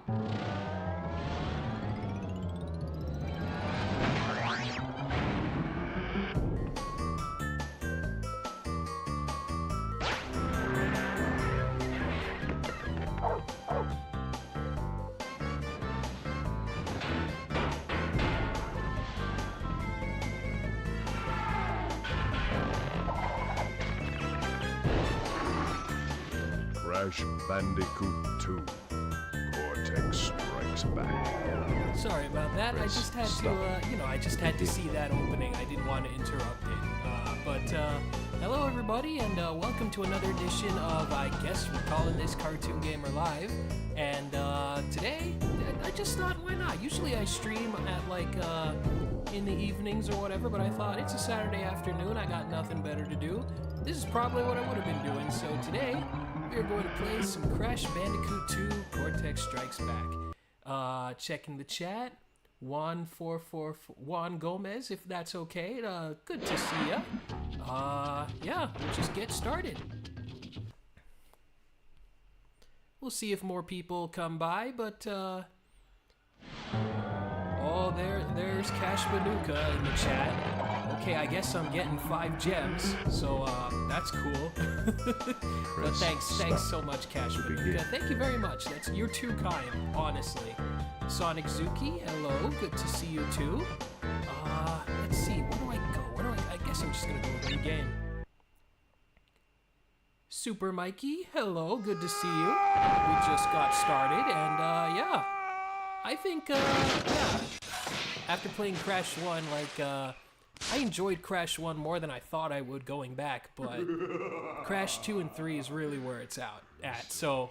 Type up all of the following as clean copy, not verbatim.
Crash Bandicoot 2. Cortex Strikes Back. Sorry about that. I just had to, I just had to see that opening. I didn't want to interrupt it. Hello everybody, and welcome to another edition of, I guess we're calling this Cartoon Gamer Live. And today, I just thought, why not? Usually I stream at like in the evenings or whatever, but I thought it's a Saturday afternoon, I got nothing better to do. This is probably what I would have been doing, so today we are going to play some Crash Bandicoot 2 Cortex Strikes Back. Checking the chat. Juan Gomez, if that's okay. Good to see ya. Yeah, we'll just get started. We'll see if more people come by, but oh, there's Cash Banuka in the chat. Okay, I guess I'm getting 5 gems, so that's cool. But thanks so much, Cash Banuka. Thank you very much. You're too kind, honestly. Sonic Zuki, hello. Good to see you too. Let's see. Where do I go? I guess I'm just gonna go with new game. Super Mikey, hello. Good to see you. We just got started, and yeah. I think yeah. After playing Crash 1, I enjoyed Crash 1 more than I thought I would going back, but Crash 2 and 3 is really where it's at. So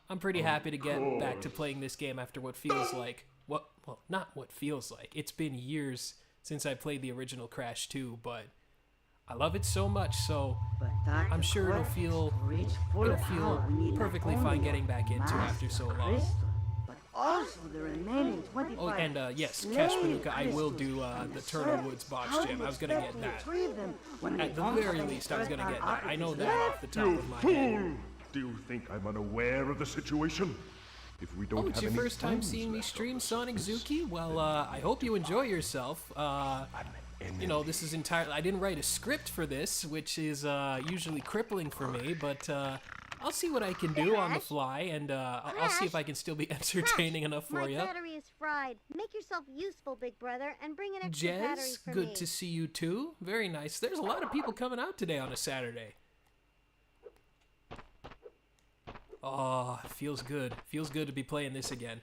I'm pretty happy to get back to playing this game after what feels like, well, not what feels like. It's been years since I played the original Crash 2, but I love it so much, so I'm sure it'll feel perfectly fine getting back into after so long. Also, the remaining 25. Oh, and yes, Cash Banuka, I will do the Turtle Woods box gem. I was gonna get that. At the very least, I was gonna get that. I know that off the top of my head. Do you think I'm unaware of the situation? If we don't it's your first time seeing me stream Sonic Zuki? Well, I hope you enjoy yourself. You know, this is entirely... I didn't write a script for this, which is usually crippling for me, but I'll see what I can do on the fly, and I'll see if I can still be entertaining enough for you. My battery is fried. Make yourself useful, big brother, and bring an extra battery for me. Good to see you too. Very nice. There's a lot of people coming out today on a Saturday. Oh, feels good. Feels good to be playing this again.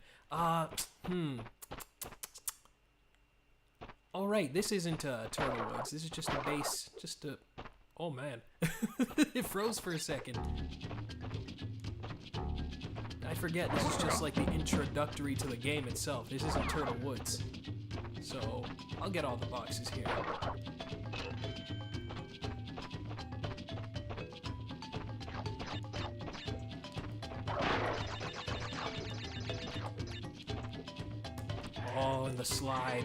Alright, this isn't Turtle Woods. This is just a base, oh man. It froze for a second. I forget, this is just like the introductory to the game itself. This isn't Turtle Woods. So, I'll get all the boxes here. Oh, and the slide.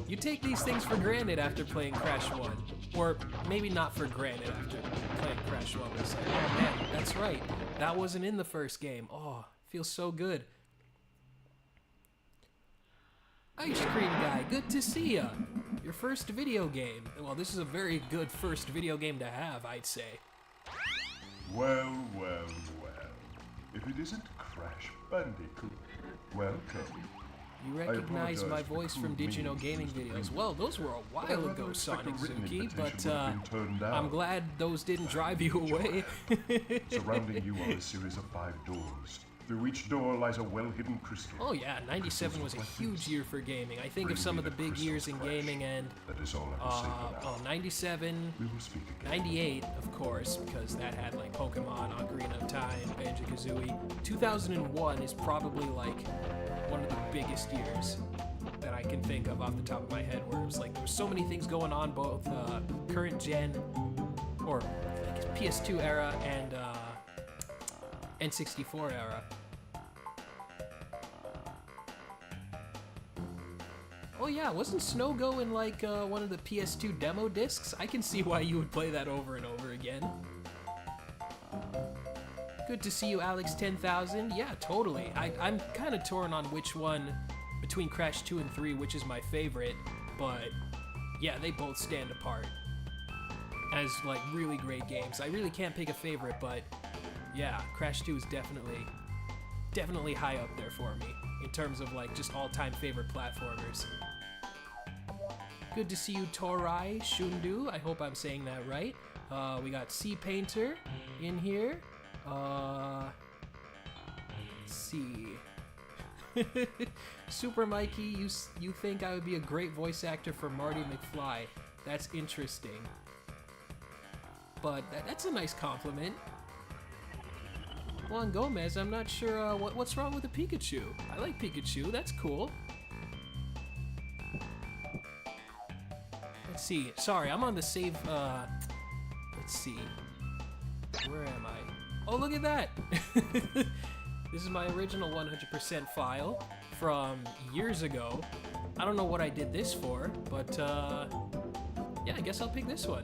You take these things for granted after playing Crash 1. Or maybe not for granted after playing Crash 1. It's like, oh man, that's right. That wasn't in the first game. Oh, feels so good. Ice Cream Guy, good to see ya. Your first video game. Well, this is a very good first video game to have, I'd say. Well. If it isn't Crash Bandicoot, welcome. You recognize my voice from Did You Know Gaming videos. Well, those were a while ago, Sonic Zuki, but I'm glad those didn't drive you away. Surrounding you are a series of 5 doors. Through each door lies a well-hidden crystal. Oh yeah, 97 was a huge year for gaming. I think of some of the big years in gaming, and that is all I will say for now. 97, we will speak again. 98, of course, because that had like Pokemon, Ocarina of Time, Banjo-Kazooie. 2001 is probably like one of the biggest years that I can think of off the top of my head, where it was like there were so many things going on, both current gen, or I guess PS2 era, and N64 era. Oh yeah, wasn't Snow Go in like one of the PS2 demo discs? I can see why you would play that over and over again. Good to see you, Alex 10,000. Yeah, totally. I'm kind of torn on which one, between Crash 2 and 3, which is my favorite, but yeah, they both stand apart as like really great games. I really can't pick a favorite, but yeah, Crash 2 is definitely high up there for me in terms of like just all-time favorite platformers. Good to see you, Torai Shundu. I hope I'm saying that right. We got Sea Painter in here. Let's see. Super Mikey, you think I would be a great voice actor for Marty McFly. That's interesting. But that's a nice compliment. Juan Gomez, I'm not sure what's wrong with the Pikachu. I like Pikachu, that's cool. Let's see. Sorry, I'm on the save. Let's see. Where am I? Oh, look at that! This is my original 100% file from years ago. I don't know what I did this for, but yeah, I guess I'll pick this one.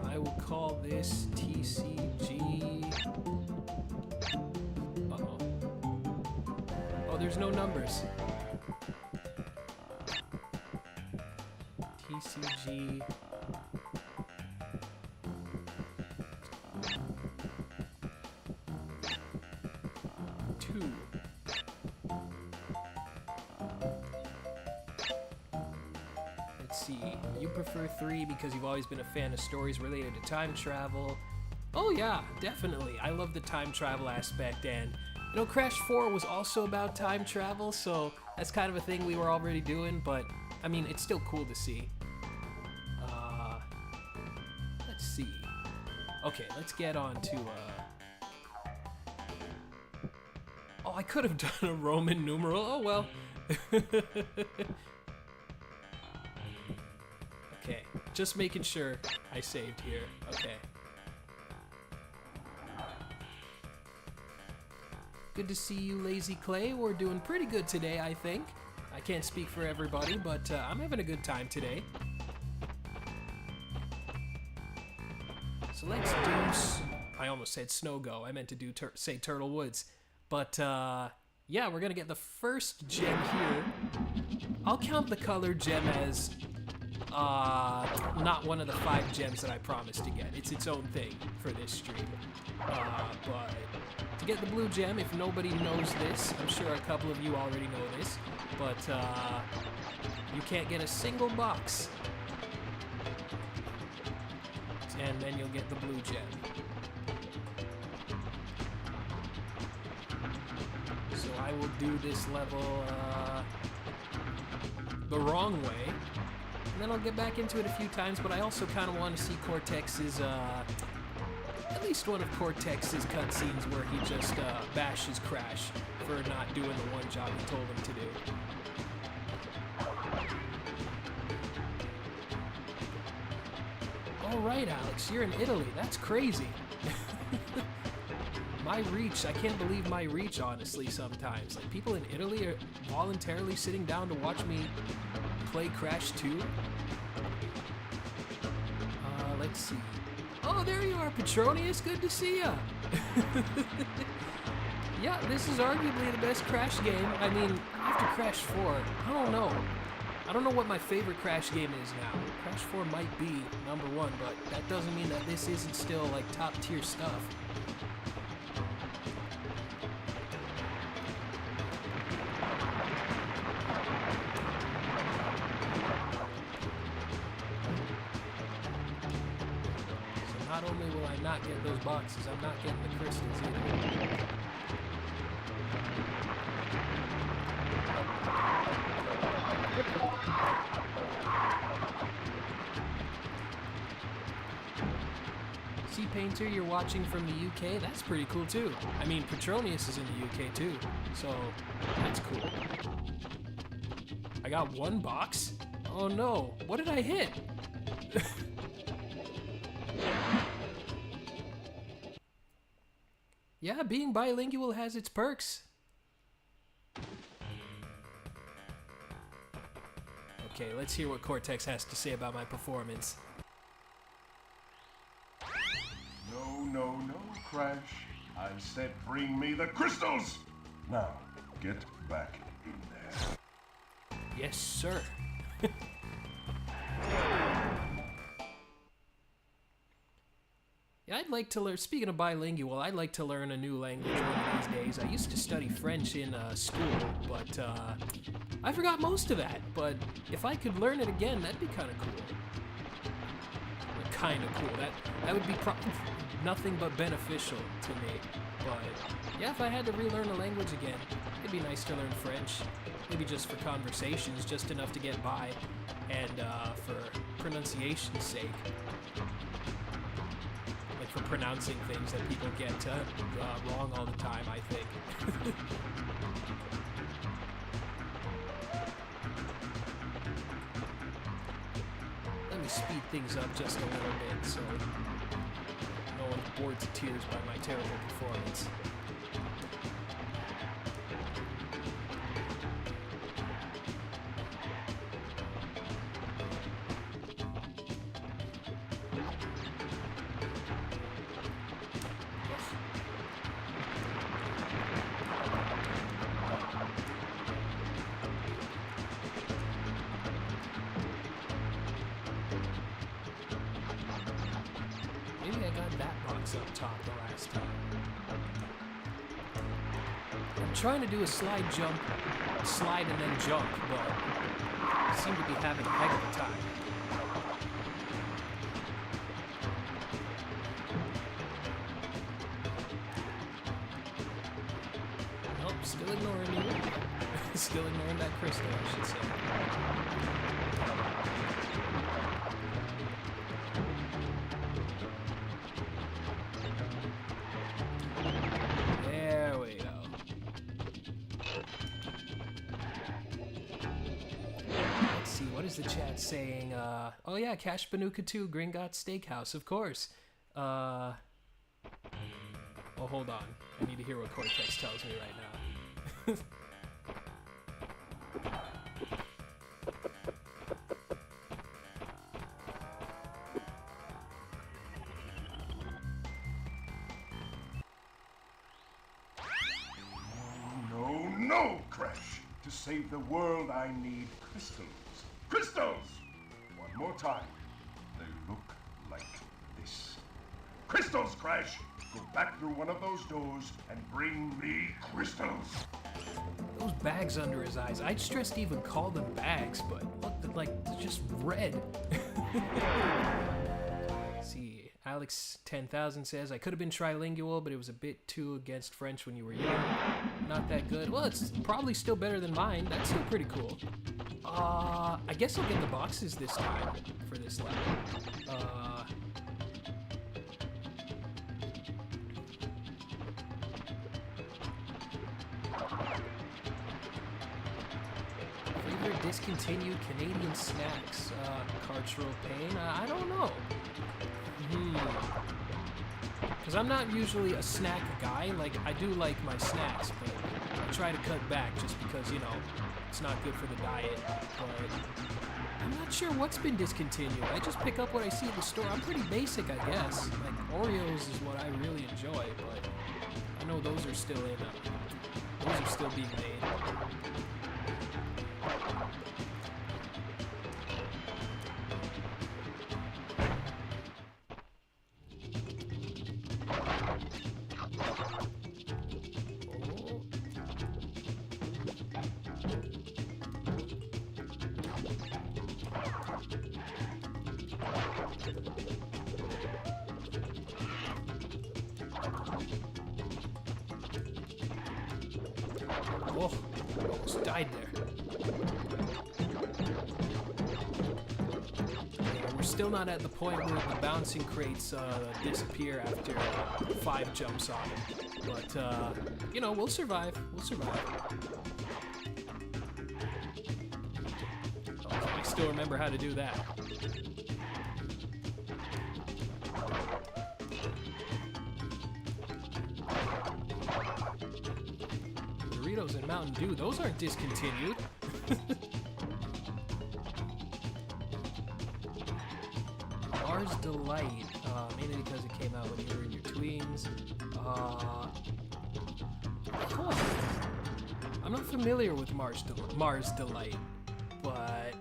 I will call this TCG. Uh-oh. Oh, there's no numbers. TCG. Let's see. You prefer 3 because you've always been a fan of stories related to time travel. Oh yeah, definitely. I love the time travel aspect, and you know, Crash 4 was also about time travel, so that's kind of a thing we were already doing, but I mean, it's still cool to see. Let's see. Okay, let's get on to oh, I could have done a Roman numeral. Oh well. Okay, just making sure I saved here. Okay. Good to see you, Lazy Clay. We're doing pretty good today, I think. I can't speak for everybody, but I'm having a good time today. So let's do... I almost said Snow Go. I meant to do say Turtle Woods. But, yeah, we're gonna get the first gem here. I'll count the color gem as, not one of the 5 gems that I promised to get. It's its own thing for this stream. But to get the blue gem, if nobody knows this, I'm sure a couple of you already know this, but, you can't get a single box. And then you'll get the blue gem. So I will do this level the wrong way, and then I'll get back into it a few times, but I also kind of want to see Cortex's, at least one of Cortex's cutscenes where he just bashes Crash for not doing the one job he told him to do. All right, Alex, you're in Italy. That's crazy. My reach, I can't believe my reach, honestly, sometimes. Like, people in Italy are voluntarily sitting down to watch me play Crash 2. Let's see. Oh, there you are, Petronius. Good to see ya. Yeah, this is arguably the best Crash game. I mean, after Crash 4, I don't know. I don't know what my favorite Crash game is now. Crash 4 might be #1, but that doesn't mean that this isn't still, like, top-tier stuff. So not only will I not get those boxes, I'm not getting the crystals either. Sea Painter, you're watching from the UK? That's pretty cool too. I mean, Petronius is in the UK too, so that's cool. I got 1 box? Oh no, what did I hit? Yeah, being bilingual has its perks. Okay, let's hear what Cortex has to say about my performance. no, Crash. I said bring me the crystals! Now, get back in there. Yes, sir. Yeah, I'd like to learn, speaking of bilingual, I'd like to learn a new language one of these days. I used to study French in school, but I forgot most of that. But if I could learn it again, that'd be kind of cool. Kind of cool. That would be nothing but beneficial to me. But yeah, if I had to relearn a language again, it'd be nice to learn French. Maybe just for conversations, just enough to get by, and for pronunciation's sake. Like for pronouncing things that people get wrong all the time, I think. Let me speed things up just a little bit so no one's bored to tears by my terrible performance. Maybe I got that box up top the last time. I'm trying to do a slide and then jump, but I seem to be having a heck of a time. Nope, still ignoring you. Still ignoring that crystal, I should say. There we go. Let's see, what is the chat saying? Oh yeah, Cash Banuka 2, Gringotts Steakhouse, of course. Oh, hold on. I need to hear what Cortex tells me right now. No, Crash! To save the world, I need crystals. Crystals! One more time. They look like this. Crystals, Crash! Go back through one of those doors and bring me crystals! Those bags under his eyes. I'd stress to even call them bags, but look, they're like, they're just red. See, Alex 10,000 says, I could have been trilingual, but it was a bit too against French when you were young. Not that good. Well, it's probably still better than mine. That's still pretty cool. I guess I'll get the boxes this time for this level. Favorite discontinued Canadian snacks? Cultural pain? I don't know. Because I'm not usually a snack guy. Like, I do like my snacks, but I try to cut back just because, you know, it's not good for the diet. But I'm not sure what's been discontinued. I just pick up what I see at the store. I'm pretty basic, I guess. Like, Oreos is what I really enjoy, but I know those are still being made. Oh, almost died there. Yeah, we're still not at the point where the bouncing crates disappear after 5 jumps on it. But, you know, we'll survive. We'll survive. Oh, I still remember how to do that. Doritos and Mountain Dew, those aren't discontinued. Mars Delight, mainly because it came out when you were in your tweens. I'm not familiar with Mars Delight, but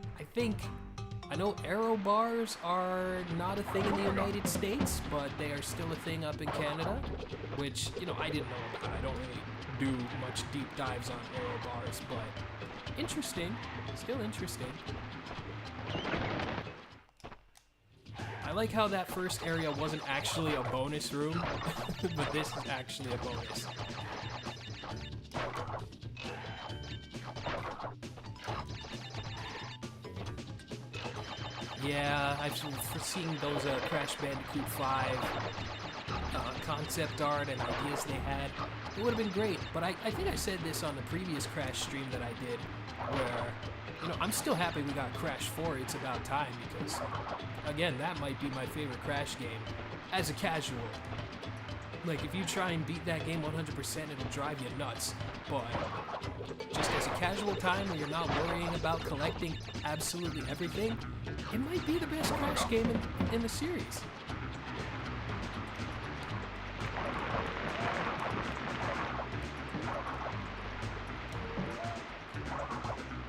I know aero bars are not a thing in the United States, but they are still a thing up in Canada, which, you know, I didn't know about. I don't really do much deep dives on aero bars, but interesting, still interesting. I like how that first area wasn't actually a bonus room, but this is actually a bonus. Yeah, I've foreseen those Crash Bandicoot 5 concept art and ideas they had. It would have been great, but I think I said this on the previous Crash stream that I did, where, you know, I'm still happy we got Crash 4, It's About Time, because, again, that might be my favorite Crash game, as a casual. Like, if you try and beat that game 100%, it'll drive you nuts, but just as a casual time where you're not worrying about collecting absolutely everything, it might be the best Crash game in the series.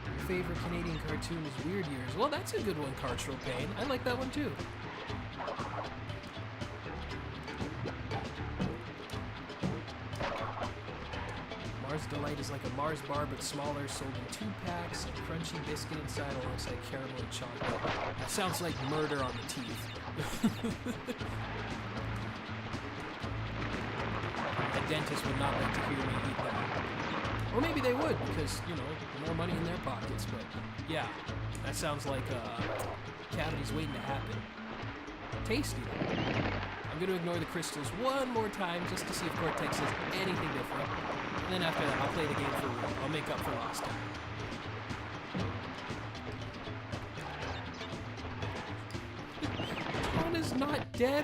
Your favorite Canadian cartoon is Weird Years. Well, that's a good one, Cartral Pain. I like that one too. Mars Delight is like a Mars bar but smaller, sold in 2 packs, a crunchy biscuit inside alongside caramel and chocolate. That sounds like murder on the teeth. A dentist would not like to hear me eat that. Or maybe they would, because, you know, more money in their pockets, but yeah, that sounds like cavities waiting to happen. Tasty though. I'm going to ignore the crystals one more time just to see if Cortex says anything different. And then after that, I'll play the game for real. I'll make up for lost time. Tana's not dead?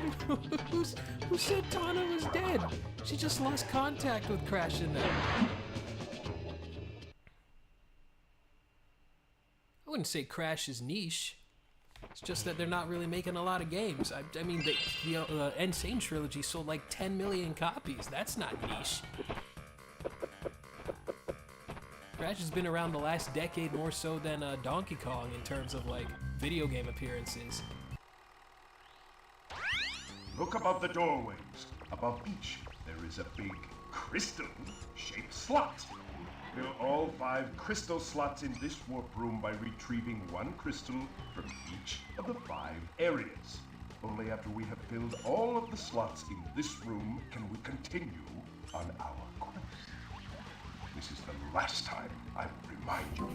Who said Tana was dead? She just lost contact with Crash in there. I wouldn't say Crash is niche. It's just that they're not really making a lot of games. I mean, the Insane trilogy sold like 10 million copies. That's not niche. Crash has been around the last decade more so than Donkey Kong in terms of, like, video game appearances. Look above the doorways. Above each, there is a big crystal-shaped slot. Fill all 5 crystal slots in this warp room by retrieving 1 crystal from each of the 5 areas. Only after we have filled all of the slots in this room can we continue on our quest. This is the last time I will remind you.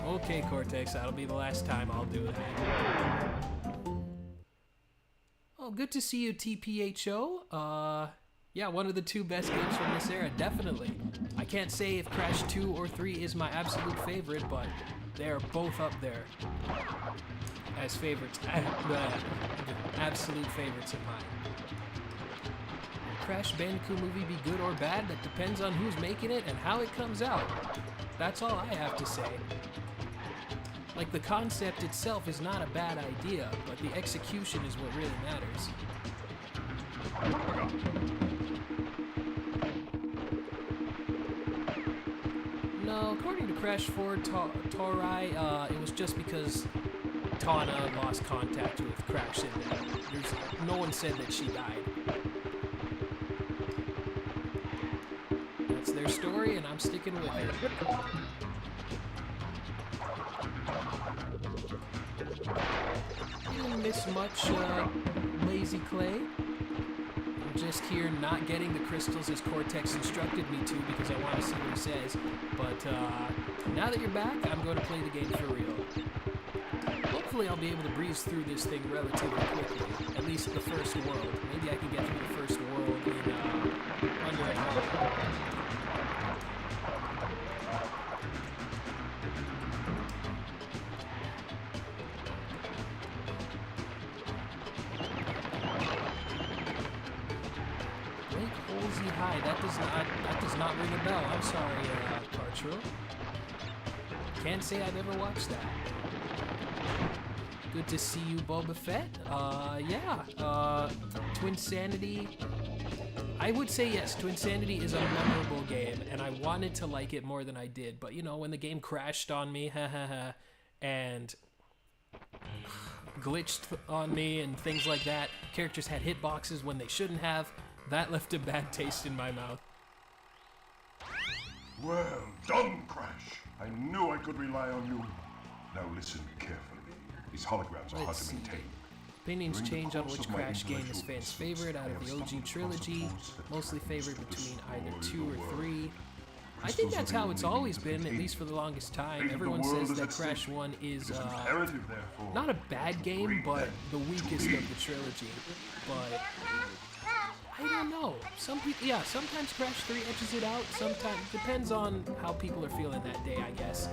Okay, Cortex, that'll be the last time I'll do that. Oh, good to see you, TPHO. Yeah, one of the 2 best games from this era, definitely. I can't say if Crash 2 or 3 is my absolute favorite, but they're both up there as favorites, absolute favorites of mine. Will Crash Bandicoot movie be good or bad? That depends on who's making it and how it comes out. That's all I have to say. Like, the concept itself is not a bad idea, but the execution is what really matters. No, according to Crash 4 Torai, it was just because Tana lost contact with Crash in there. No one said that she died. That's their story, and I'm sticking with it. You didn't miss much, Lazy Clay. I'm just here not getting the crystals as Cortex instructed me to because I want to see what he says. But now that you're back, I'm going to play the game for real. Hopefully I'll be able to breeze through this thing relatively quickly. At least the first world. Maybe I can get through the first world in under an hour. High. That does not ring a bell. I'm sorry, Cartro. Can't say I've ever watched that. Good to see you, Boba Fett. Yeah. Twin Sanity. I would say yes, Twinsanity is a memorable game, and I wanted to like it more than I did. But, you know, when the game crashed on me, and glitched on me and things like that, characters had hitboxes when they shouldn't have, that left a bad taste in my mouth. Well done, Crash. I knew I could rely on you. Now listen carefully. These holograms are hard Let's to see. maintain. Opinions During the change on course which of my Crash game is intellectual fans' pursuits, favorite out I of have the OG stumbled trilogy, across a force that mostly favored could between destroy either the 2 or world. 3. I Crystals think are that's the how it's only always means of been, at containing least for the longest time. Fate of the Everyone world says is that at Crash stake. 1 is It is imperative, therefore, not a bad game, bring but them the to weakest me. of the trilogy. But I don't know. Some people, yeah, sometimes Crash 3 edges it out. Sometimes depends on how people are feeling that day, I guess.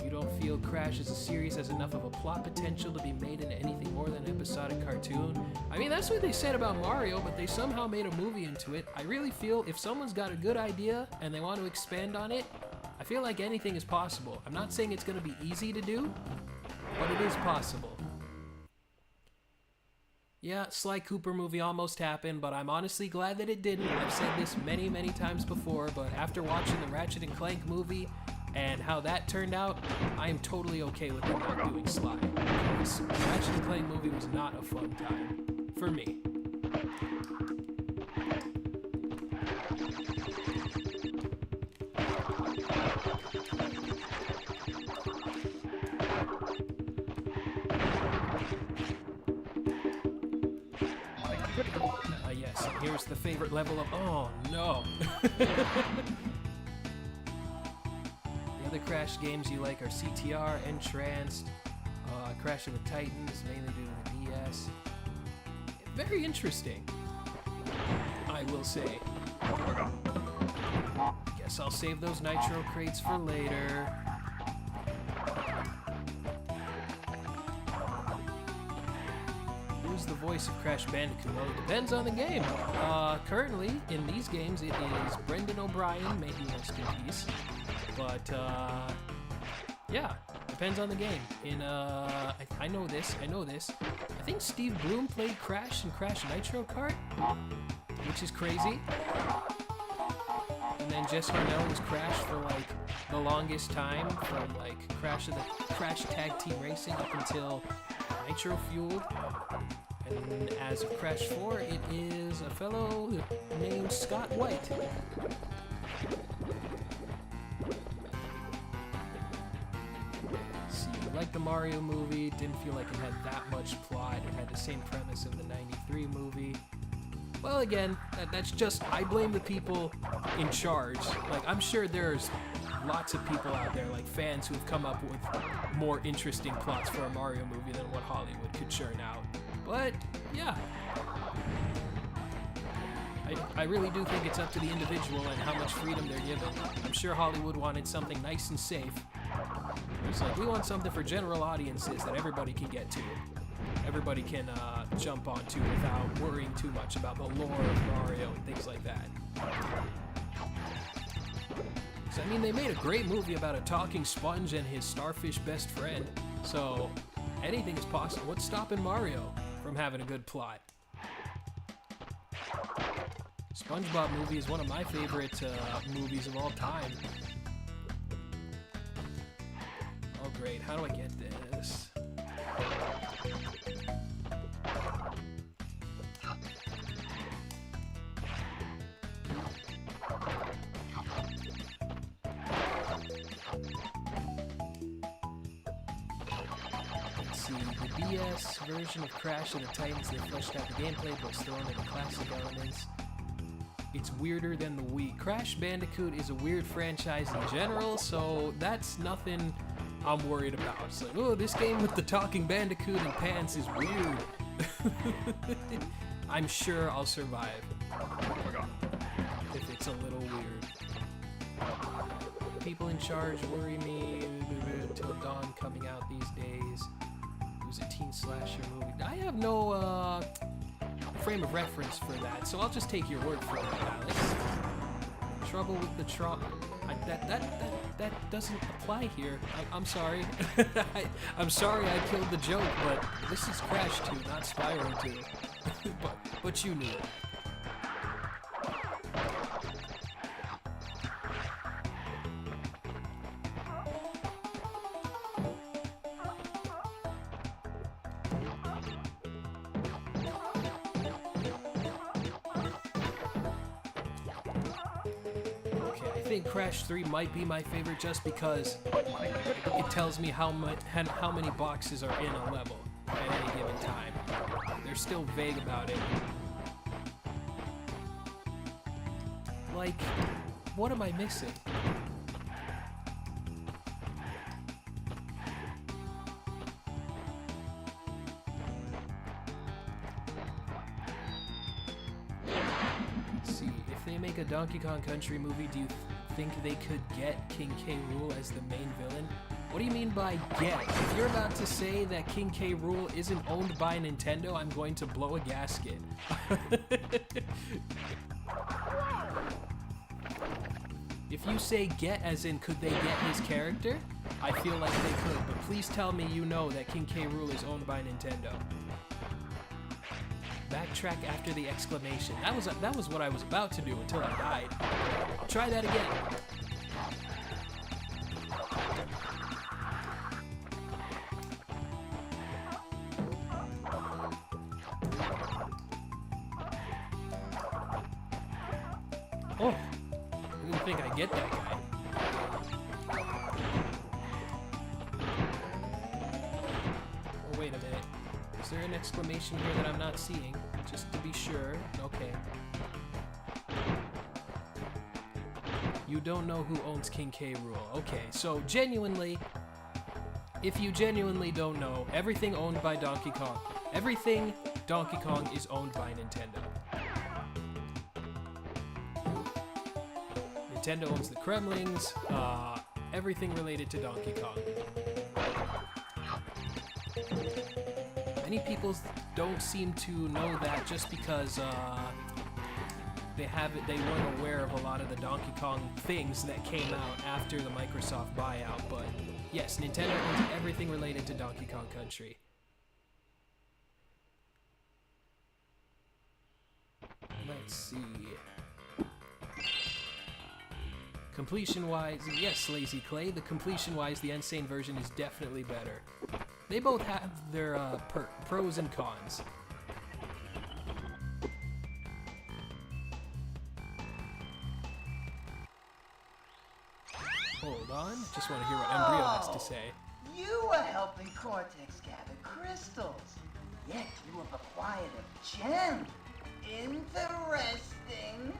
You don't feel Crash as a series has enough of a plot potential to be made into anything more than an episodic cartoon. I mean, that's what they said about Mario, but they somehow made a movie into it. I really feel if someone's got a good idea and they want to expand on it, I feel like anything is possible. I'm not saying it's going to be easy to do, but it is possible. Yeah, Sly Cooper movie almost happened, but I'm honestly glad that it didn't. I've said this many, many times before, but after watching the Ratchet and Clank movie and how that turned out, I am totally okay with them not doing Sly. Because the Ratchet and Clank movie was not a fun time. For me. Yes, and here's the favorite level of... Oh, no! The other Crash games you like are CTR, Entranced, Crash of the Titans, mainly due to the DS. Very interesting, I will say. Guess I'll save those Nitro crates for later. Who's the voice of Crash Bandicoot? Well, it depends on the game. Currently, in these games, it is Brendan O'Brien, may he rest in peace. But, yeah, depends on the game. In, I know this. I think Steve Bloom played Crash in Crash Nitro Kart, which is crazy. And then Jess Harnell was Crash for, like, the longest time, from, like, Crash Tag Team Racing up until Nitro Fueled. And as of Crash 4, it is a fellow named Scott White. See, I like the Mario movie, didn't feel like it had that much plot. It had the same premise of the '93 movie. Well, again, that's just, I blame the people in charge. Like, I'm sure there's lots of people out there, like fans, who have come up with more interesting plots for a Mario movie than what Hollywood could churn out. But, yeah. I really do think it's up to the individual and how much freedom they're given. I'm sure Hollywood wanted something nice and safe. It's like, we want something for general audiences that everybody can get to. Everybody can jump onto without worrying too much about the lore of Mario and things like that. So, I mean, they made a great movie about a talking sponge and his starfish best friend. So, anything is possible. What's stopping Mario from having a good plot? SpongeBob movie is one of my favorite movies of all time. Oh great, how do I get this? Let's see, the DS version of Crash of the Titans, they fleshed out the gameplay but was thrown in the classic elements. It's weirder than the Wii. Crash Bandicoot is a weird franchise in general, so that's nothing I'm worried about. It's like, oh, this game with the talking Bandicoot and pants is weird. I'm sure I'll survive. If it's a little weird. People in charge worry me. Till Dawn coming out these days. It was a teen slasher movie. I have no, frame of reference for that, so I'll just take your word for it, Alex. Trouble with the that doesn't apply here. I'm sorry. I'm sorry I killed the joke, but this is Crash 2, not Spyro 2. But But you knew that. I think Crash 3 might be my favorite just because it tells me how many boxes are in a level at any given time. They're still vague about it. Like, what am I missing? Let's see, if they make a Donkey Kong Country movie, do you think they could get King K. Rool as the main villain? What do you mean by get? If you're about to say that King K. Rool isn't owned by Nintendo, I'm going to blow a gasket. If you say get as in could they get his character, I feel like they could, but please tell me you know that King K. Rool is owned by Nintendo. Backtrack after the exclamation. That was what I was about to do until I died. Try that again. Oh, I didn't think I'd get that guy. Oh, wait a minute. Is there an exclamation here that I'm not seeing? Just to be sure. Okay. You don't know who owns King K. Rool. Okay, so genuinely, if you genuinely don't know, everything owned by Donkey Kong, everything Donkey Kong is owned by Nintendo. Nintendo owns the Kremlings, everything related to Donkey Kong. Many people don't seem to know that just because they weren't aware of a lot of the Donkey Kong things that came out after the Microsoft buyout. But yes, Nintendo owns everything related to Donkey Kong Country. Let's see. Completion-wise, yes, Lazy Clay, the completion-wise, the Insane version is definitely better. They both have their pros and cons. Hold on, just want to hear what Embryo has to say. You were helping Cortex gather crystals, yet you have acquired a gem. Interesting.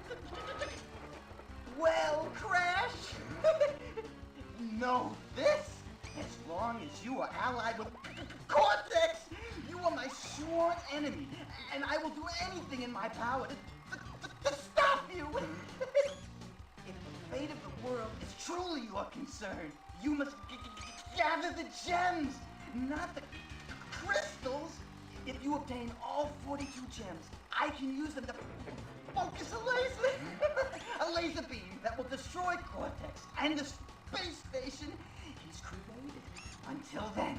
Well, Crash, know this. As long as you are allied with Cortex, you are my sworn enemy, and I will do anything in my power to stop you. If the fate of the world is truly your concern, you must gather the gems, not the crystals. If you obtain all 42 gems, I can use them to focus a laser. A laser beam that will destroy Cortex and the space station he's created. Until then,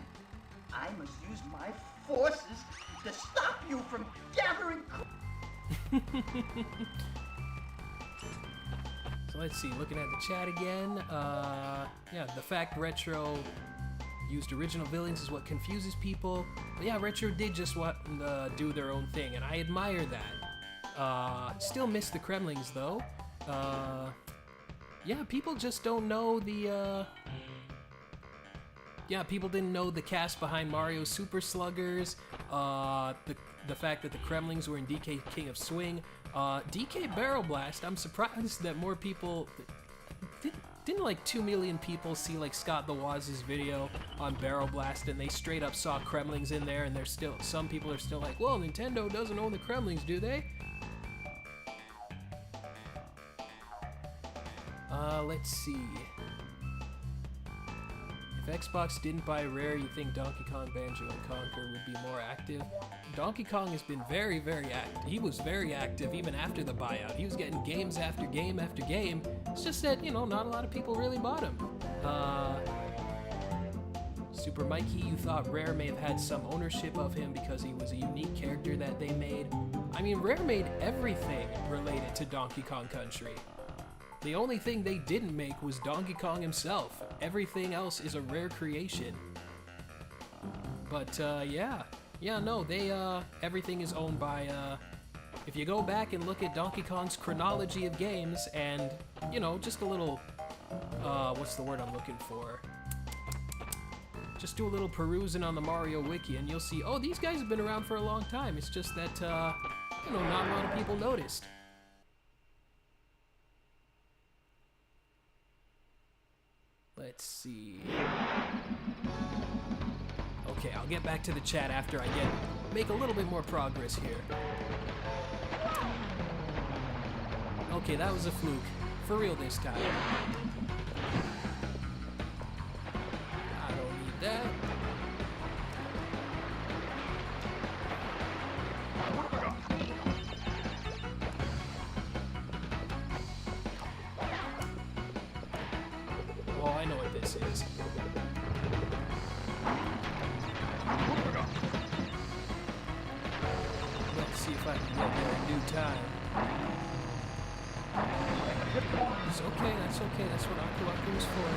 I must use my forces to stop you from gathering. So let's see, looking at the chat again, yeah, the fact Retro used original villains is what confuses people. But yeah, Retro did just do their own thing, and I admire that. Still miss the Kremlings, though. Yeah, people just don't know the, yeah, people didn't know the cast behind Mario Super Sluggers, the fact that the Kremlings were in DK King of Swing, DK Barrel Blast. I'm surprised that more people didn't like 2 million people see like Scott the Waz's video on Barrel Blast and they straight up saw Kremlings in there, and there's still some people are still like, well, Nintendo doesn't own the Kremlings, do they? Let's see. If Xbox didn't buy Rare, you think Donkey Kong, Banjo, and Conquer would be more active? Donkey Kong has been very, very active. He was very active even after the buyout. He was getting games after game after game. It's just that, you know, not a lot of people really bought him. Super Mikey, you thought Rare may have had some ownership of him because he was a unique character that they made. I mean, Rare made everything related to Donkey Kong Country. The only thing they didn't make was Donkey Kong himself. Everything else is a Rare creation. But, yeah. Yeah, no, everything is owned by, if you go back and look at Donkey Kong's chronology of games and, you know, just a little, what's the word I'm looking for? Just do a little perusing on the Mario Wiki and you'll see, oh, these guys have been around for a long time. It's just that, you know, not a lot of people noticed. Let's see. Okay, I'll get back to the chat after I make a little bit more progress here. Okay, that was a fluke. For real this time. I don't need that. Oh, I know what this is. Let's see if I can get there in due time. It's okay, that's okay. That's what Aku Aku is for.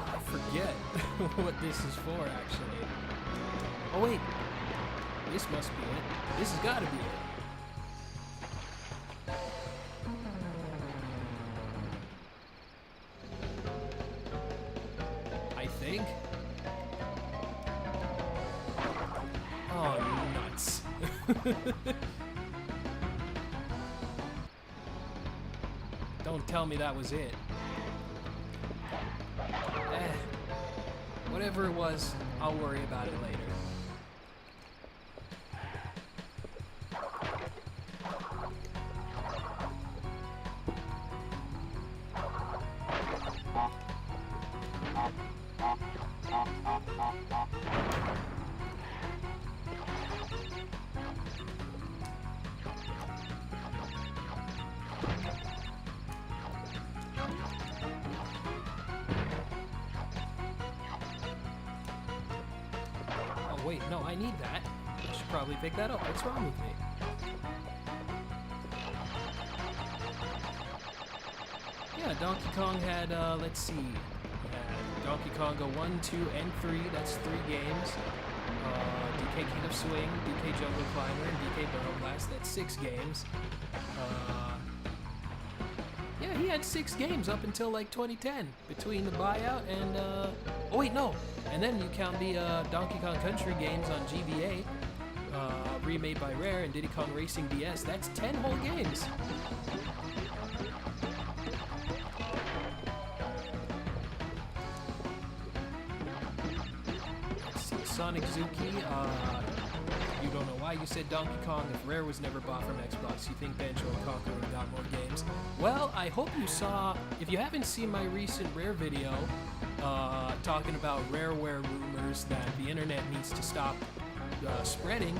I forget what this is for, actually. Oh, wait. This must be it. This has got to be it. I think. Oh, nuts. Don't tell me that was it. Whatever it was, I'll worry about it later. Wait, no, I need that. I should probably pick that up. What's wrong with me? Yeah, Donkey Kong had, let's see. Had Donkey Kong 1, 2, and 3. That's 3 games. DK King of Swing, DK Jungle Climber, and DK Barrel Blast. That's 6 games. Yeah, he had 6 games up until like 2010, between the buyout and, oh wait, no! And then you count the Donkey Kong Country games on GBA, remade by Rare, and Diddy Kong Racing DS. That's 10 whole games. Let's see, Sonic Zuki, you don't know why you said Donkey Kong. If Rare was never bought from Xbox, you think Banjo and Conquer would have got more games? Well, I hope you saw, if you haven't seen my recent Rare video, talking about Rareware rumors that the internet needs to stop spreading,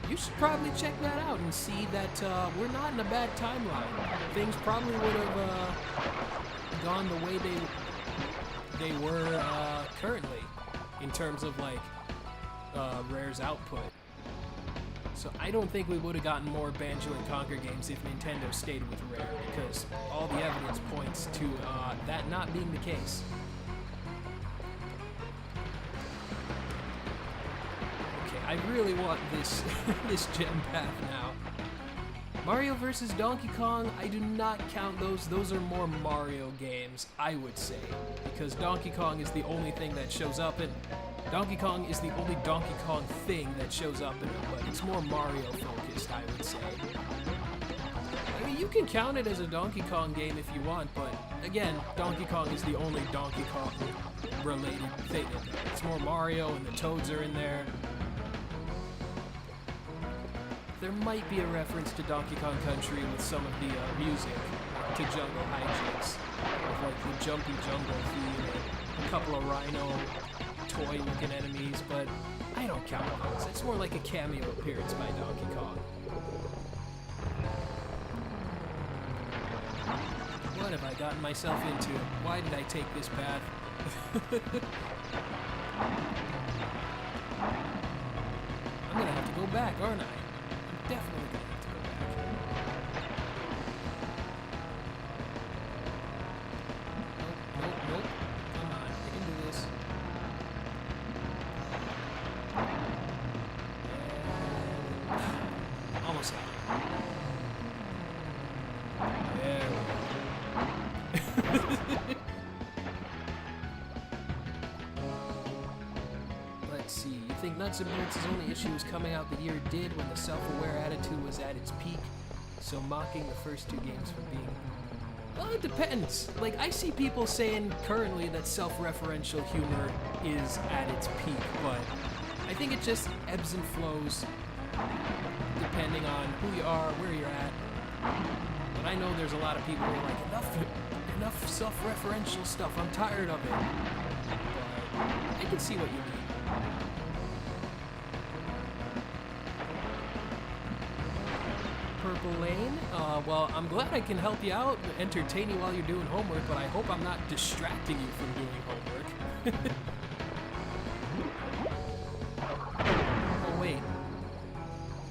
you should probably check that out and see that we're not in a bad timeline. Things probably would have gone the way they were currently in terms of like Rare's output. So I don't think we would have gotten more Banjo and Conquer games if Nintendo stayed with Rare, because all the evidence points to that not being the case. I really want this this gem path now. Mario vs. Donkey Kong, I do not count those. Those are more Mario games, I would say, because Donkey Kong is the only thing that shows up in... Donkey Kong is the only Donkey Kong thing that shows up in it, but it's more Mario focused, I would say. I mean, you can count it as a Donkey Kong game if you want, but again, Donkey Kong is the only Donkey Kong related thing in there. It's more Mario and the Toads are in there. There might be a reference to Donkey Kong Country with some of the music to Jungle Hijinks, with like the jumpy jungle theme and a couple of rhino toy-looking enemies, but I don't count those. It's more like a cameo appearance by Donkey Kong. What have I gotten myself into? Why did I take this path? I'm gonna have to go back, aren't I? I'm definitely gonna have to go back. Nope, nope, nope. Come on, I can do this. And almost got it. There we go. Let's see. You think Nuts and Bolts' only issue was coming out the year it did when the self-aware attitude was at its peak, so mocking the first two games for being... Well, it depends. Like, I see people saying currently that self-referential humor is at its peak, but I think it just ebbs and flows depending on who you are, where you're at. But I know there's a lot of people who are like, enough self-referential stuff, I'm tired of it. But I can see what you mean. Purple Lane. Well, I'm glad I can help you out, entertain you while you're doing homework, but I hope I'm not distracting you from doing homework. Oh, wait.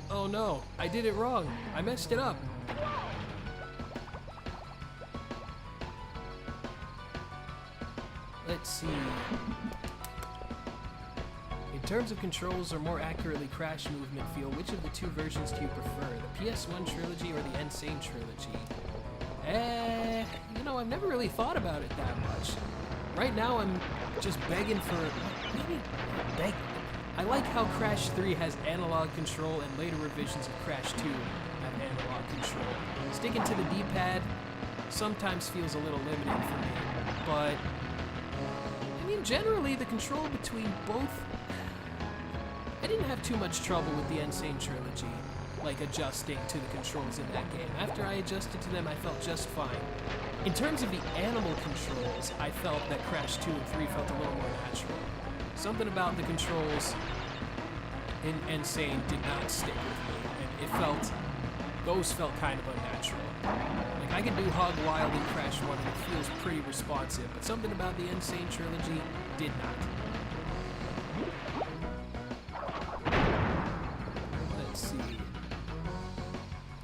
Oh no, I did it wrong. I messed it up. Let's see. In terms of controls, or more accurately Crash movement feel, which of the two versions do you prefer? The PS1 trilogy or the Insane trilogy? You know, I've never really thought about it that much. Right now I'm just begging for... Maybe begging. I like how Crash 3 has analog control and later revisions of Crash 2 have analog control. Sticking to the D-pad sometimes feels a little limiting for me, but... I mean, generally the control between both... I didn't have too much trouble with the Insane trilogy, like adjusting to the controls in that game. After I adjusted to them, I felt just fine. In terms of the animal controls, I felt that Crash 2 and 3 felt a little more natural. Something about the controls in Insane did not stick with me, and those felt kind of unnatural. Like, I can do Hog Wild in Crash 1 and it feels pretty responsive, but something about the Insane trilogy did not. Let's see.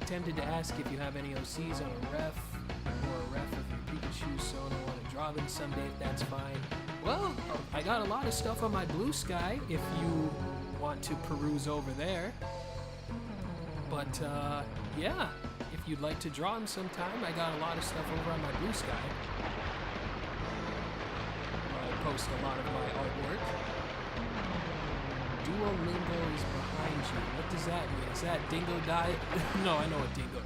Tempted to ask if you have any OCs on a ref, or a ref of your Pikachu, so I want to draw them someday if that's fine. Well, I got a lot of stuff on my Blue Sky if you want to peruse over there. But, yeah, if you'd like to draw them sometime, I got a lot of stuff over on my Blue Sky. I post a lot of my artwork. Duolingo is behind you. What does that mean? Is that Dingo Die? No, I know what Dingo...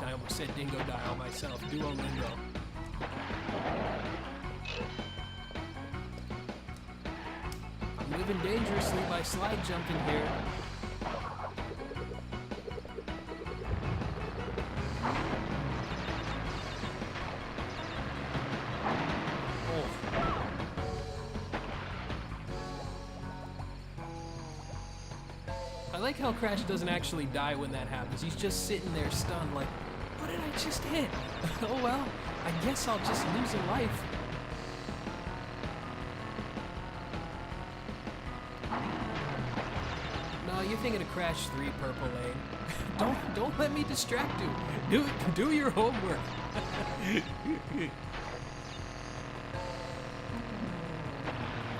I almost said Dingo Dial myself. Duolingo. I'm living dangerously by slide jumping here. I like how Crash doesn't actually die when that happens. He's just sitting there stunned like, what did I just hit? Oh well, I guess I'll just lose a life. No, you're thinking of Crash 3, Purple Lane. Don't let me distract you. Do your homework.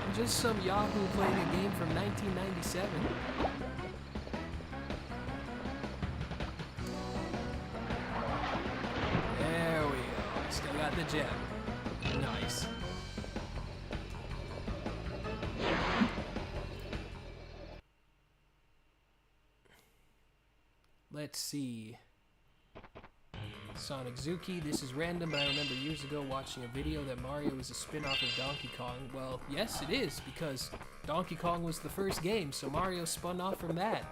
I'm just some Yahoo playing a game from 1997. There we go. Still got the gem. Nice. Let's see. Sonic Zuki, this is random, but I remember years ago watching a video that Mario is a spin-off of Donkey Kong. Well, yes it is, because Donkey Kong was the first game, so Mario spun off from that.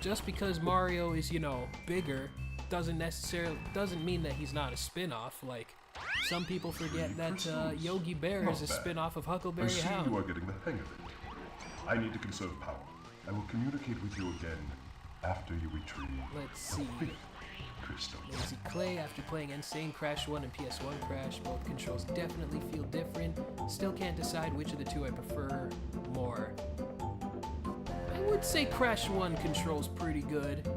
Just because Mario is, you know, bigger, doesn't mean that he's not a spin-off. Like, some people forget that Yogi Bear is a spin-off of Huckleberry I Hound. see you are getting the hang of it. I need to conserve power. I will communicate with you again after you retrieve Let's the see. 5th crystals. Lazy Clay, after playing Insane Crash 1 and PS1 Crash, both controls definitely feel different. Still can't decide which of the two I prefer more. I would say Crash 1 controls pretty good.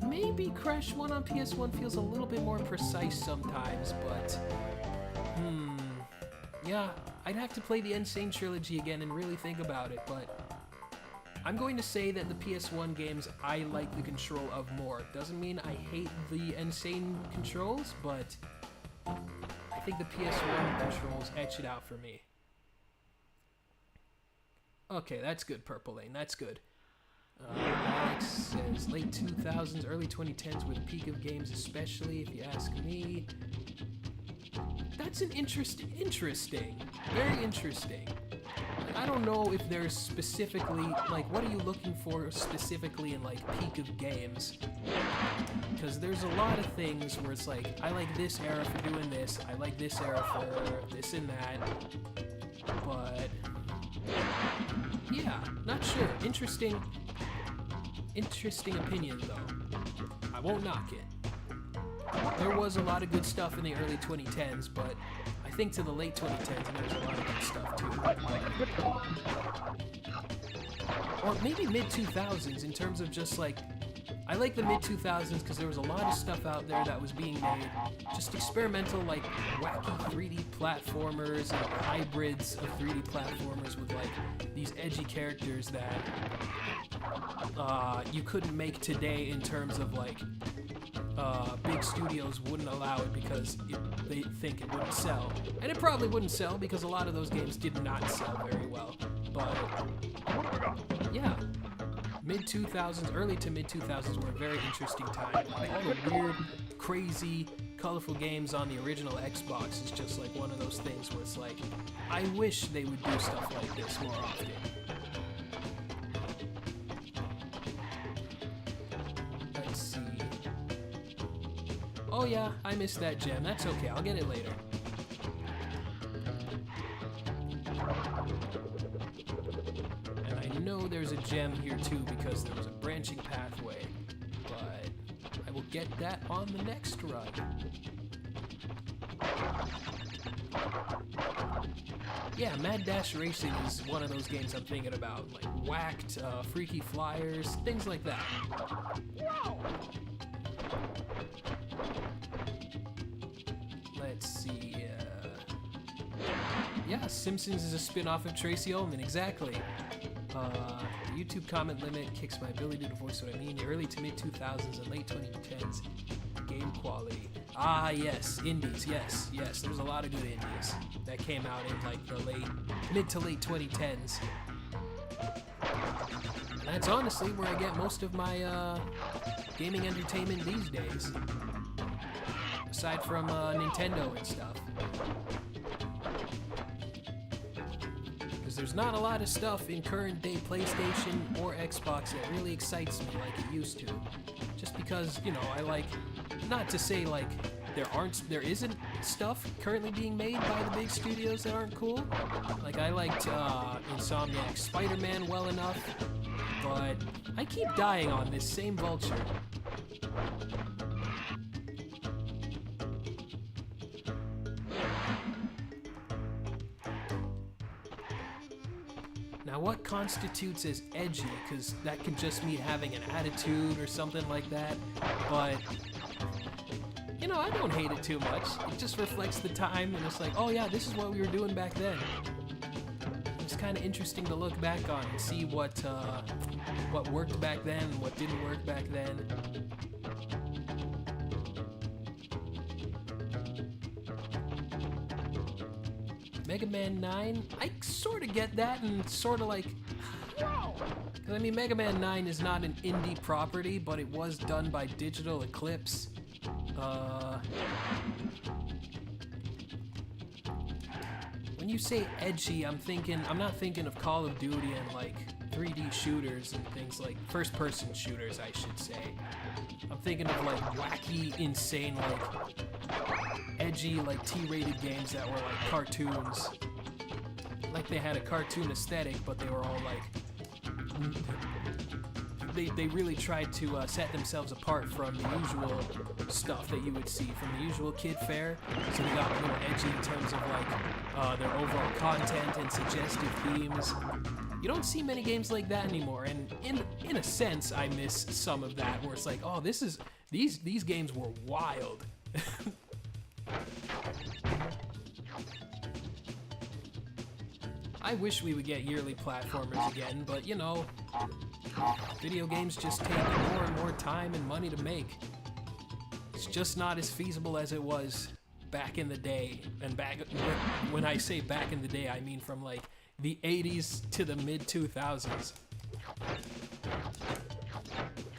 Maybe Crash 1 on PS1 feels a little bit more precise sometimes, but... yeah, I'd have to play the Insane Trilogy again and really think about it, but... I'm going to say that the PS1 games I like the control of more. Doesn't mean I hate the Insane controls, but... I think the PS1 controls etch it out for me. Okay, that's good, Purple Lane, that's good. Alex says, late 2000s, early 2010s were the peak of games, especially if you ask me. That's an interesting, very interesting. I don't know if there's specifically, like, what are you looking for specifically in, like, peak of games? Because there's a lot of things where it's like, I like this era for doing this, I like this era for this and that, but, yeah, not sure. Interesting opinion, though. I won't knock it. There was a lot of good stuff in the early 2010s, but I think to the late 2010s, there was a lot of good stuff, too. Or maybe mid-2000s, in terms of just, like, I like the mid-2000s because there was a lot of stuff out there that was being made, just experimental, like, wacky 3D platformers and hybrids of 3D platformers with, like, these edgy characters that you couldn't make today in terms of, like, big studios wouldn't allow it because they think it wouldn't sell. And it probably wouldn't sell because a lot of those games did not sell very well. But, yeah. Mid-2000s, early to mid-2000s were a very interesting time. Like, all the weird, crazy, colorful games on the original Xbox is just like one of those things where it's like, I wish they would do stuff like this more often. Let's see. Oh yeah, I missed that gem. That's okay, I'll get it later. I know there's a gem here too because there was a branching pathway, but I will get that on the next run. Yeah, Mad Dash Racing is one of those games I'm thinking about, like whacked, freaky flyers, things like that. Let's see, yeah, Simpsons is a spin-off of Tracy Ullman, exactly. The YouTube comment limit kicks my ability to voice what I mean. The early to mid 2000s and late 2010s game quality. Ah, yes, indies. Yes. There's a lot of good indies that came out in like the mid to late 2010s. And that's honestly where I get most of my gaming entertainment these days, aside from Nintendo and stuff. There's not a lot of stuff in current day PlayStation or Xbox that really excites me like it used to. Just because, you know, I like, not to say like there isn't stuff currently being made by the big studios that aren't cool. Like I liked Insomniac Spider-Man well enough, but I keep dying on this same vulture. Now, what constitutes as edgy? Because that could just mean having an attitude or something like that. But, you know, I don't hate it too much. It just reflects the time, and it's like, oh yeah, this is what we were doing back then. It's kind of interesting to look back on and see what worked back then and what didn't work back then. Mega Man 9, I sort of get that and sort of like, because I mean Mega Man 9 is not an indie property, but it was done by Digital Eclipse. When you say edgy, I'm not thinking of Call of Duty and like 3D shooters and things like first-person shooters, I should say. I'm thinking of like wacky, insane, like edgy, like T-rated games that were like cartoons. Like they had a cartoon aesthetic, but they were all like, they really tried to set themselves apart from the usual stuff that you would see from the usual kid fare. So they got a little edgy in terms of like their overall content and suggestive themes. You don't see many games like that anymore, and in a sense, I miss some of that, where it's like, oh, these games were wild. I wish we would get yearly platformers again, but you know, video games just take more and more time and money to make. It's just not as feasible as it was back in the day. And when I say back in the day, I mean from like the 80s to the mid 2000s.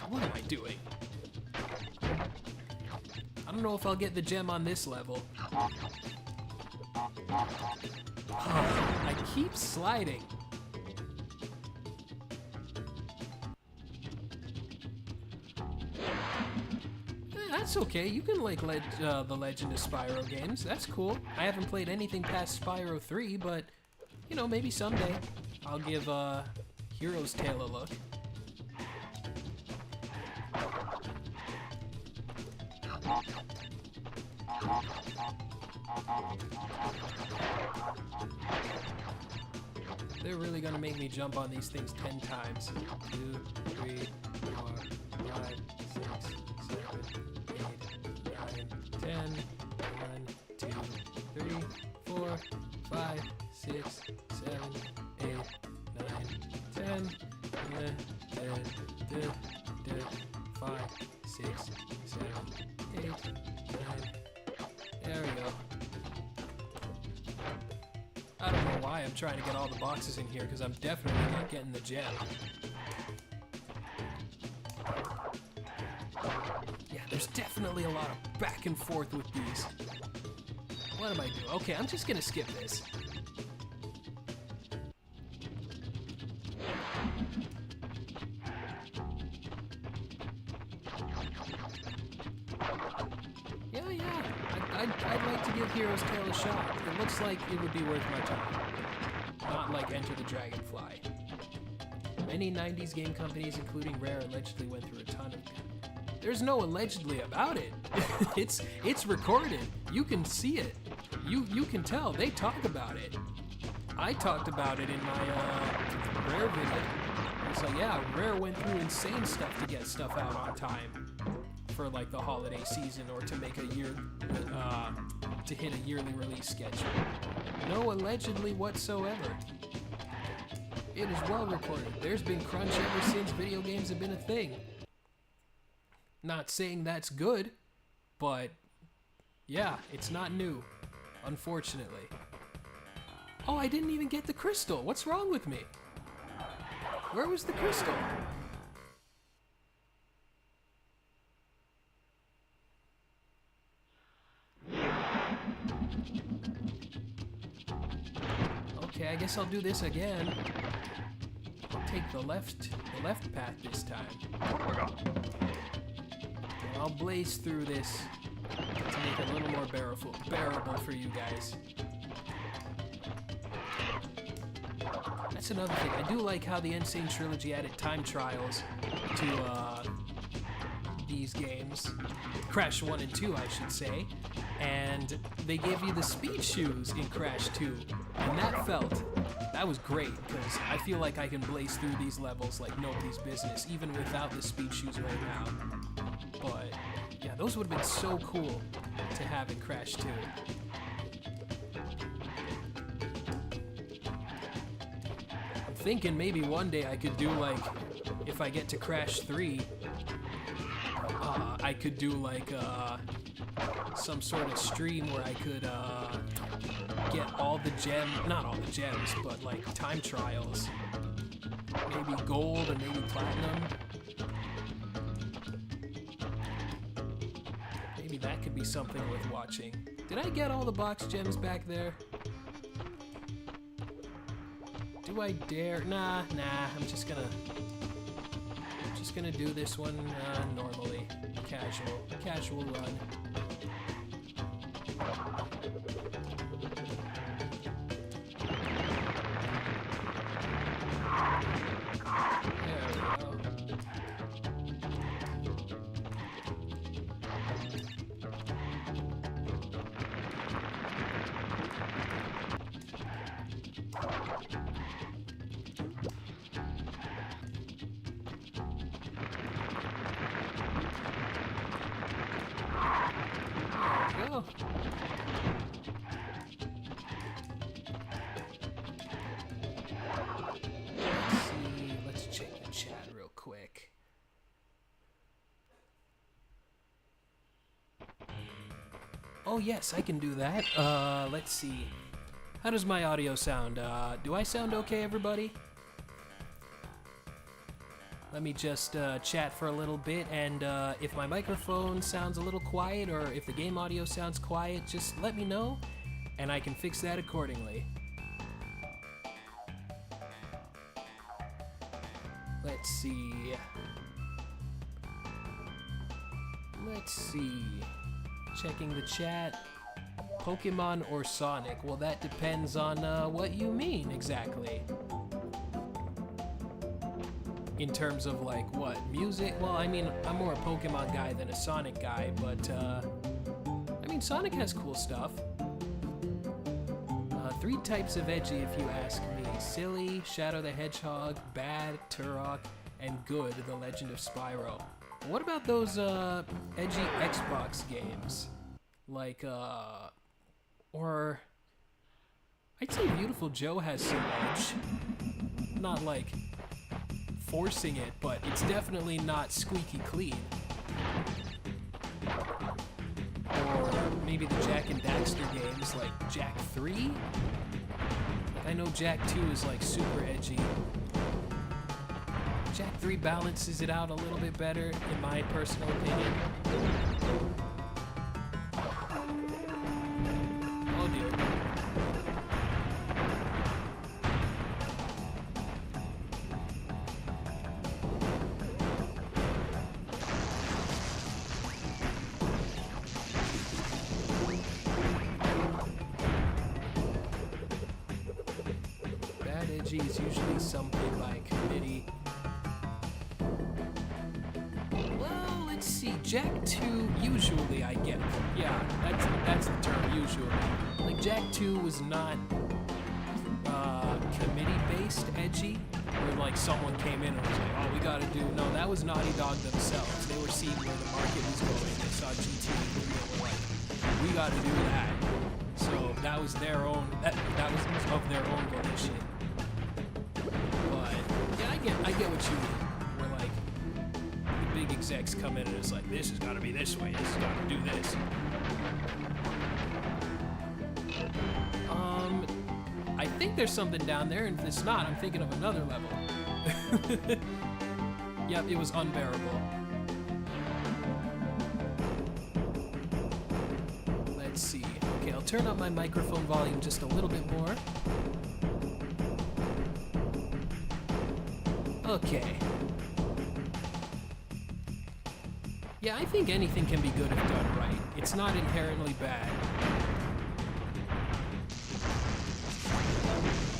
What am I doing? I don't know if I'll get the gem on this level. I keep sliding. That's okay. You can like the Legend of Spyro games. That's cool. I haven't played anything past Spyro 3, but you know, maybe someday I'll give Hero's Tale a look. They're really gonna make me jump on these things 10 times. 2, 3, 4, 5, 6, 7, 8, 9, 10. 1, 2, 3, 4, 5, 6, 7, 8, 9, 10. 5, 6, 7, 8, 9. There we go. I don't know why I'm trying to get all the boxes in here, because I'm definitely not getting the gem. Yeah, there's definitely a lot of back and forth with these. What am I doing? Okay, I'm just gonna skip this. I'd like to give Hero's Tale a shot. It looks like it would be worth my time. Not like Enter the Dragonfly. Many 90s game companies, including Rare, allegedly went through a ton of... There's no allegedly about it. It's recorded. You can see it. You can tell. They talk about it. I talked about it in my Rare video. It's like, yeah, Rare went through insane stuff to get stuff out on time. For like the holiday season, or to make a year, to hit a yearly release schedule. No allegedly whatsoever. It is well recorded. There's been crunch ever since video games have been a thing. Not saying that's good, but yeah, it's not new, unfortunately. Oh, I didn't even get the crystal. What's wrong with me? Where was the crystal? Okay, I guess I'll do this again. I'll take the left path this time. And I'll blaze through this to make it a little more bearable for you guys. That's another thing. I do like how the Insane Trilogy added time trials to these games. Crash 1 and 2, I should say. And they gave you the speed shoes in Crash 2. And that was great, because I feel like I can blaze through these levels like nobody's business, even without the speed shoes right now. But yeah, those would have been so cool to have in Crash 2. I'm thinking maybe one day I could do like, if I get to Crash 3, I could do like some sort of stream where I could get all the not all the gems, but like time trials. Maybe gold and maybe platinum. Maybe that could be something worth watching. Did I get all the box gems back there? Do I dare? Nah, I'm just gonna do this one normally. Casual run. There we go. go. Let's see. Let's check the chat real quick. Oh yes, I can do that. Let's see. How does my audio sound? Do I sound okay, everybody? Let me just chat for a little bit, and if my microphone sounds a little quiet or if the game audio sounds quiet, just let me know, and I can fix that accordingly. Let's see. Let's see. Checking the chat. Pokemon or Sonic? Well, that depends on what you mean exactly. In terms of like what? Music? Well, I mean, I'm more a Pokemon guy than a Sonic guy, but I mean, Sonic has cool stuff. 3 types of edgy if you ask me. Silly, Shadow the Hedgehog, Bad, Turok, and Good, The Legend of Spyro. What about those edgy Xbox games? Like, or I'd say Beautiful Joe has some edge. Not like forcing it, but it's definitely not squeaky clean. Or maybe the Jak and Daxter games, like Jak 3? I know Jak 2 is like super edgy. Jak 3 balances it out a little bit better, in my personal opinion. Oh dear. Bad edgy is usually something by committee. Well, let's see. Jak 2, usually I get it. Yeah, that's the term, usually. Like, Jak 2 was not committee-based edgy, where like someone came in and was like, oh, we gotta do... No, that was Naughty Dog themselves. They were seeing where the market was going. They saw GT and they were like, we gotta do that. So that was their own... That was of their own volition. But, yeah, I get what you mean. Where like, the big execs come in and it's like, this has gotta be this way, this has gotta do this. I think there's something down there, and if it's not, I'm thinking of another level. Yep, it was unbearable. Let's see. Okay, I'll turn up my microphone volume just a little bit more. Okay. Yeah, I think anything can be good if done right. It's not inherently bad.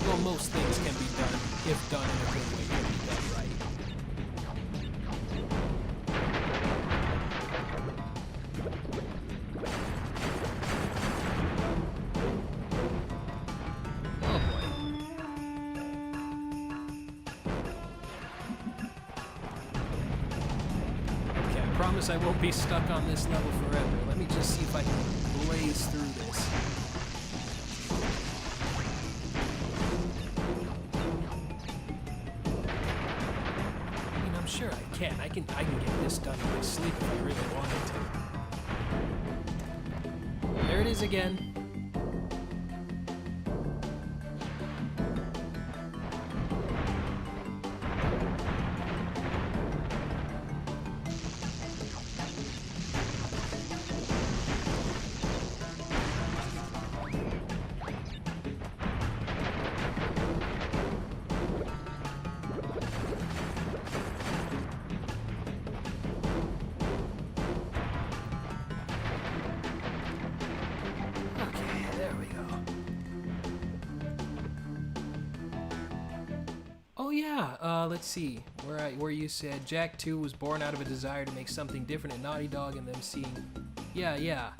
Well, most things can be done, if done in a good way, can be done right. Oh boy. Okay, I promise I won't be stuck on this level forever. Let me just see if I can blaze through this. Sure, I can get this done in my sleep if I really wanted to. There it is again. Oh yeah, let's see, where you said Jak 2 was born out of a desire to make something different at Naughty Dog and them seeing, yeah,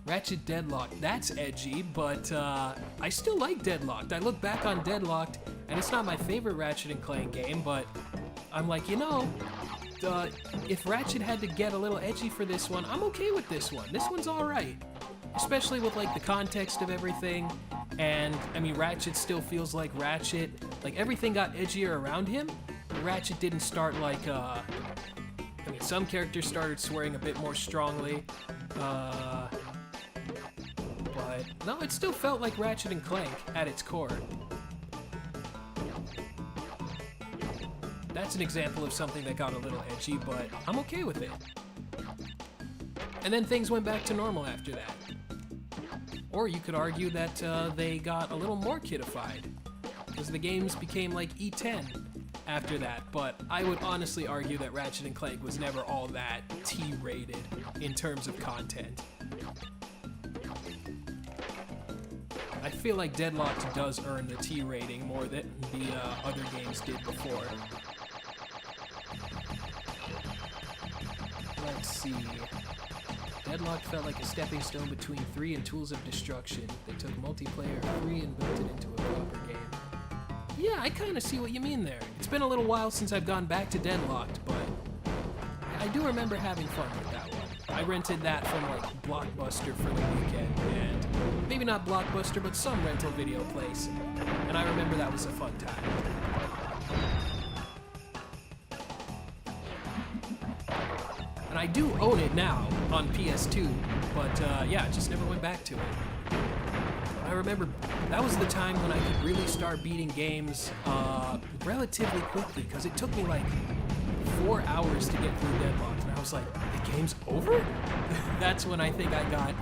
Ratchet Deadlocked, that's edgy, but I still like Deadlocked. I look back on Deadlocked, and it's not my favorite Ratchet & Clank game, but I'm like, you know, if Ratchet had to get a little edgy for this one, I'm okay with this one. This one's alright. Especially with, like, the context of everything. And, I mean, Ratchet still feels like Ratchet. Like, everything got edgier around him. Ratchet didn't start, like, I mean, some characters started swearing a bit more strongly. But, no, it still felt like Ratchet and Clank at its core. That's an example of something that got a little edgy, but I'm okay with it. And then things went back to normal after that. Or you could argue that they got a little more kidified, because the games became like E10 after that, but I would honestly argue that Ratchet and Clank was never all that T-rated in terms of content. I feel like Deadlocked does earn the T rating more than the other games did before. Let's see. Deadlocked felt like a stepping stone between 3 and Tools of Destruction. They took multiplayer 3 and built it into a proper game. Yeah, I kind of see what you mean there. It's been a little while since I've gone back to Deadlocked, but I do remember having fun with that one. I rented that from like Blockbuster for the weekend, and maybe not Blockbuster, but some rental video place, and I remember that was a fun time. And I do own it now on PS2, but yeah, I just never went back to it. I remember that was the time when I could really start beating games relatively quickly, because it took me like 4 hours to get through Deadlocked, and I was like, the game's over? That's when I think I got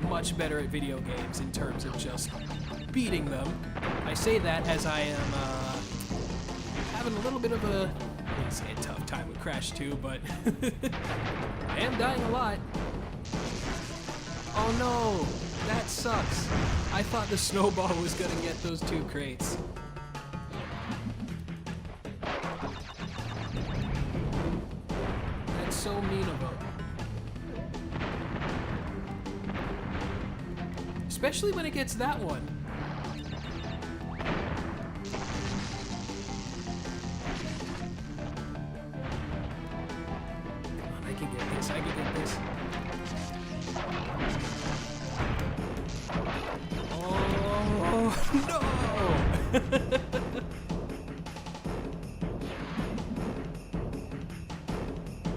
much better at video games in terms of just beating them. I say that as I am having a little bit of a, I wouldn't say a tough time with Crash 2, but I am dying a lot. Oh no, that sucks. I thought the snowball was gonna get those 2 crates. That's so mean of him. Especially when it gets that one. Come on, I can get this, I can get this. Oh, no!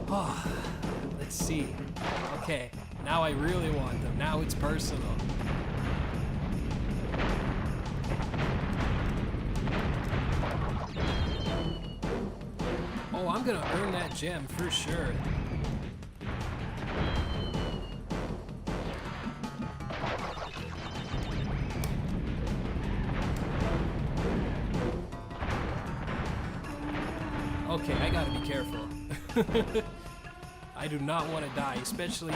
Oh, let's see. Okay, now I really want them. Now it's personal. Oh, I'm gonna earn that gem for sure. Okay, I gotta be careful. I do not want to die, especially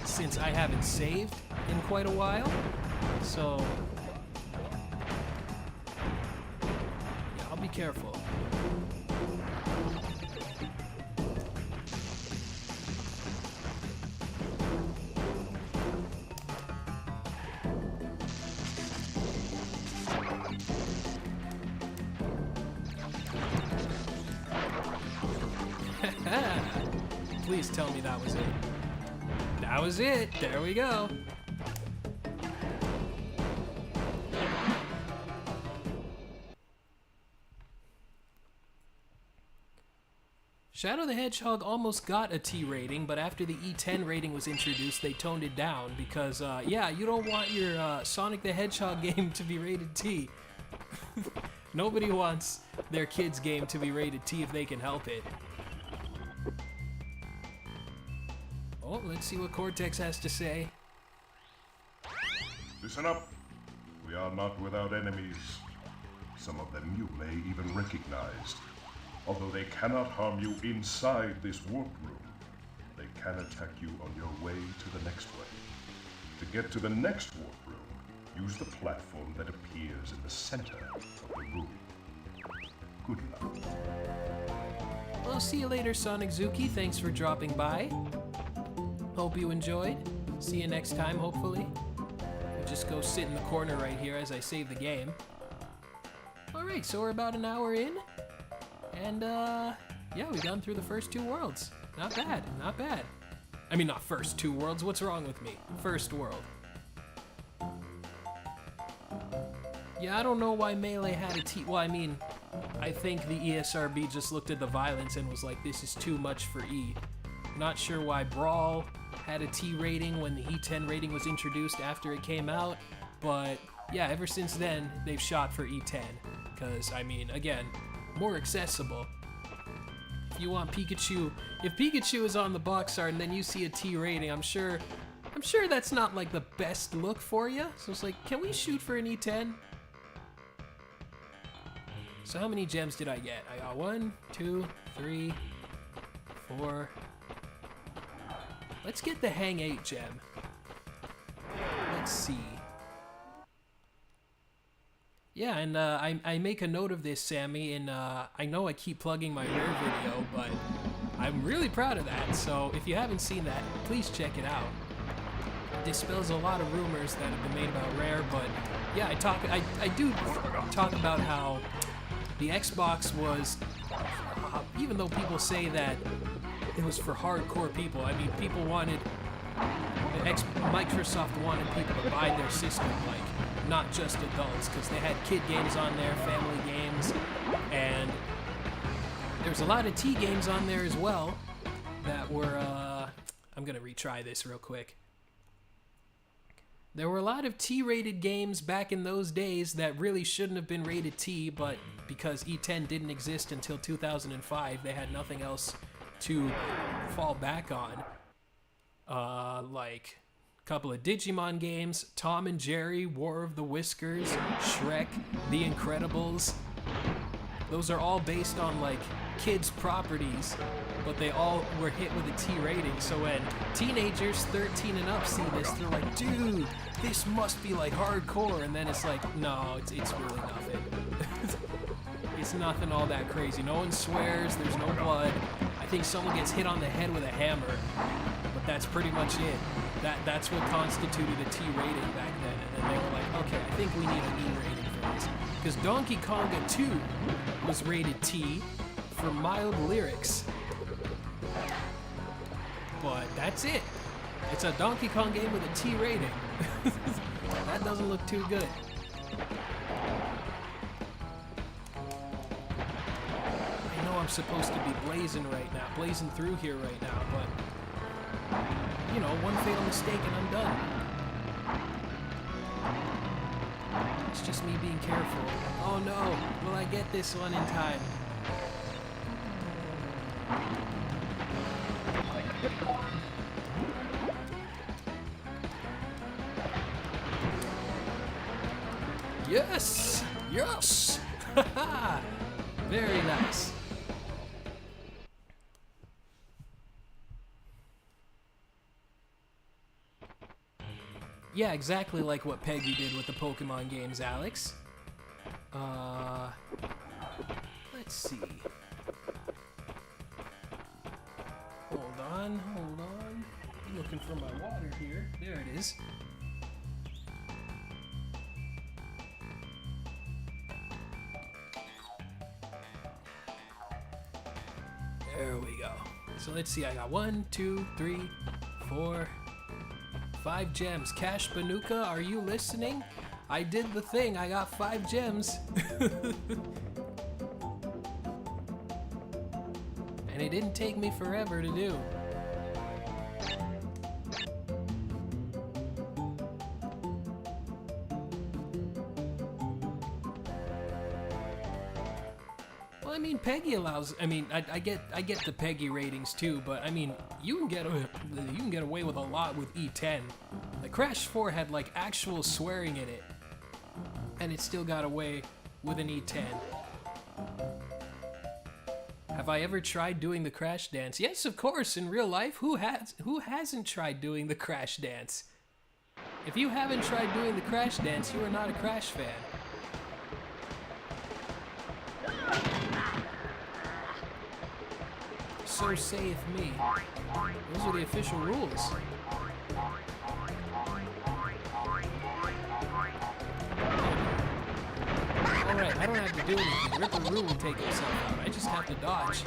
since I haven't saved in quite a while. So, yeah, I'll be careful. Please tell me that was it. That was it. There we go. Shadow the Hedgehog almost got a T rating, but after the E10 rating was introduced, they toned it down because, yeah, you don't want your Sonic the Hedgehog game to be rated T. Nobody wants their kid's game to be rated T if they can help it. Oh, let's see what Cortex has to say. Listen up. We are not without enemies. Some of them you may even recognize. Although they cannot harm you inside this warp room, they can attack you on your way to the next one. To get to the next warp room, use the platform that appears in the center of the room. Good luck. Well, see you later, Sonic Zuki. Thanks for dropping by. Hope you enjoyed. See you next time, hopefully. I'll just go sit in the corner right here as I save the game. Alright, so we're about an hour in. And, yeah, we've gone through the first 2 worlds. Not bad, not bad. I mean, not first 2 worlds, what's wrong with me? First world. Yeah, I don't know why Melee had a T. Well, I mean, I think the ESRB just looked at the violence and was like, this is too much for E. Not sure why Brawl had a T rating when the E10 rating was introduced after it came out, but yeah, ever since then, they've shot for E10. Because, I mean, again, more accessible. If you want Pikachu, if Pikachu is on the box art and then you see a T rating, I'm sure that's not like the best look for you. So it's like, can we shoot for an E10? So how many gems did I get? I got 1, 2, 3, 4. Let's get the Hang 8 gem. Let's see. Yeah, and I make a note of this, Sammy, and I know I keep plugging my Rare video, but I'm really proud of that, so if you haven't seen that, please check it out. It dispels a lot of rumors that have been made about Rare, but yeah, I do talk about how the Xbox was, even though people say that it was for hardcore people, I mean, people wanted, Microsoft wanted people to buy their system, like, not just adults, because they had kid games on there, family games, and there's a lot of T games on there as well that were, I'm gonna retry this real quick. There were a lot of T-rated games back in those days that really shouldn't have been rated T, but because E10 didn't exist until 2005, they had nothing else to fall back on. Like a couple of Digimon games, Tom and Jerry, War of the Whiskers, Shrek, The Incredibles. Those are all based on like kids' properties, but they all were hit with a T rating. So when teenagers 13 and up see this, they're like, dude, this must be like hardcore. And then it's like, no, it's really nothing. It's nothing all that crazy. No one swears, there's no blood. I think someone gets hit on the head with a hammer, but that's pretty much it. That's what constituted a T rating back then. And then they were like, okay, I think we need an E rating for this. Because Donkey Konga 2 was rated T for mild lyrics. But that's it. It's a Donkey Kong game with a T rating. That doesn't look too good. I know I'm supposed to be blazing through here right now, but you know, one fatal mistake and I'm done. It's just me being careful. Oh no, will I get this one in time? Yes! Yes! Very nice. Yeah, exactly like what Peggy did with the Pokemon games, Alex. Let's see. Hold on. I'm looking for my water here. There it is. There we go. So let's see, I got 1, 2, 3, 4, 5 gems. Cash Banuka, are you listening? I did the thing, I got 5 gems. And it didn't take me forever to do. I mean, Peggy allows. I mean, I get the Peggy ratings too, but I mean, you can get away with a lot with E10. Like Crash 4 had like actual swearing in it, and it still got away with an E10. Have I ever tried doing the Crash dance? Yes, of course. In real life, who hasn't tried doing the Crash dance? If you haven't tried doing the Crash dance, you are not a Crash fan. So saith me. Those are the official rules. Alright, I don't have to do anything. Ripper Roo will take himself out. I just have to dodge.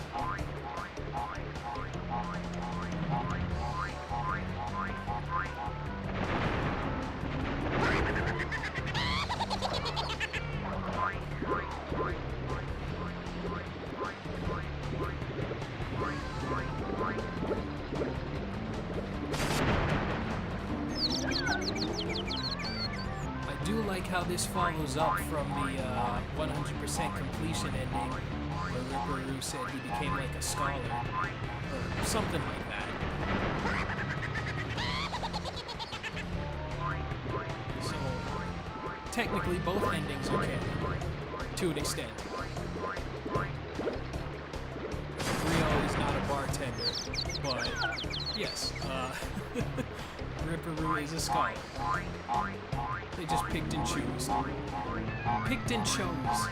like how this follows up from the 100% completion ending where Ripperoo said he became like a scholar, or something like that. So, technically both endings are canon, to an extent. Rio is not a bartender, but yes, Ripperoo is a scholar. They just picked and chose. Picked and chose.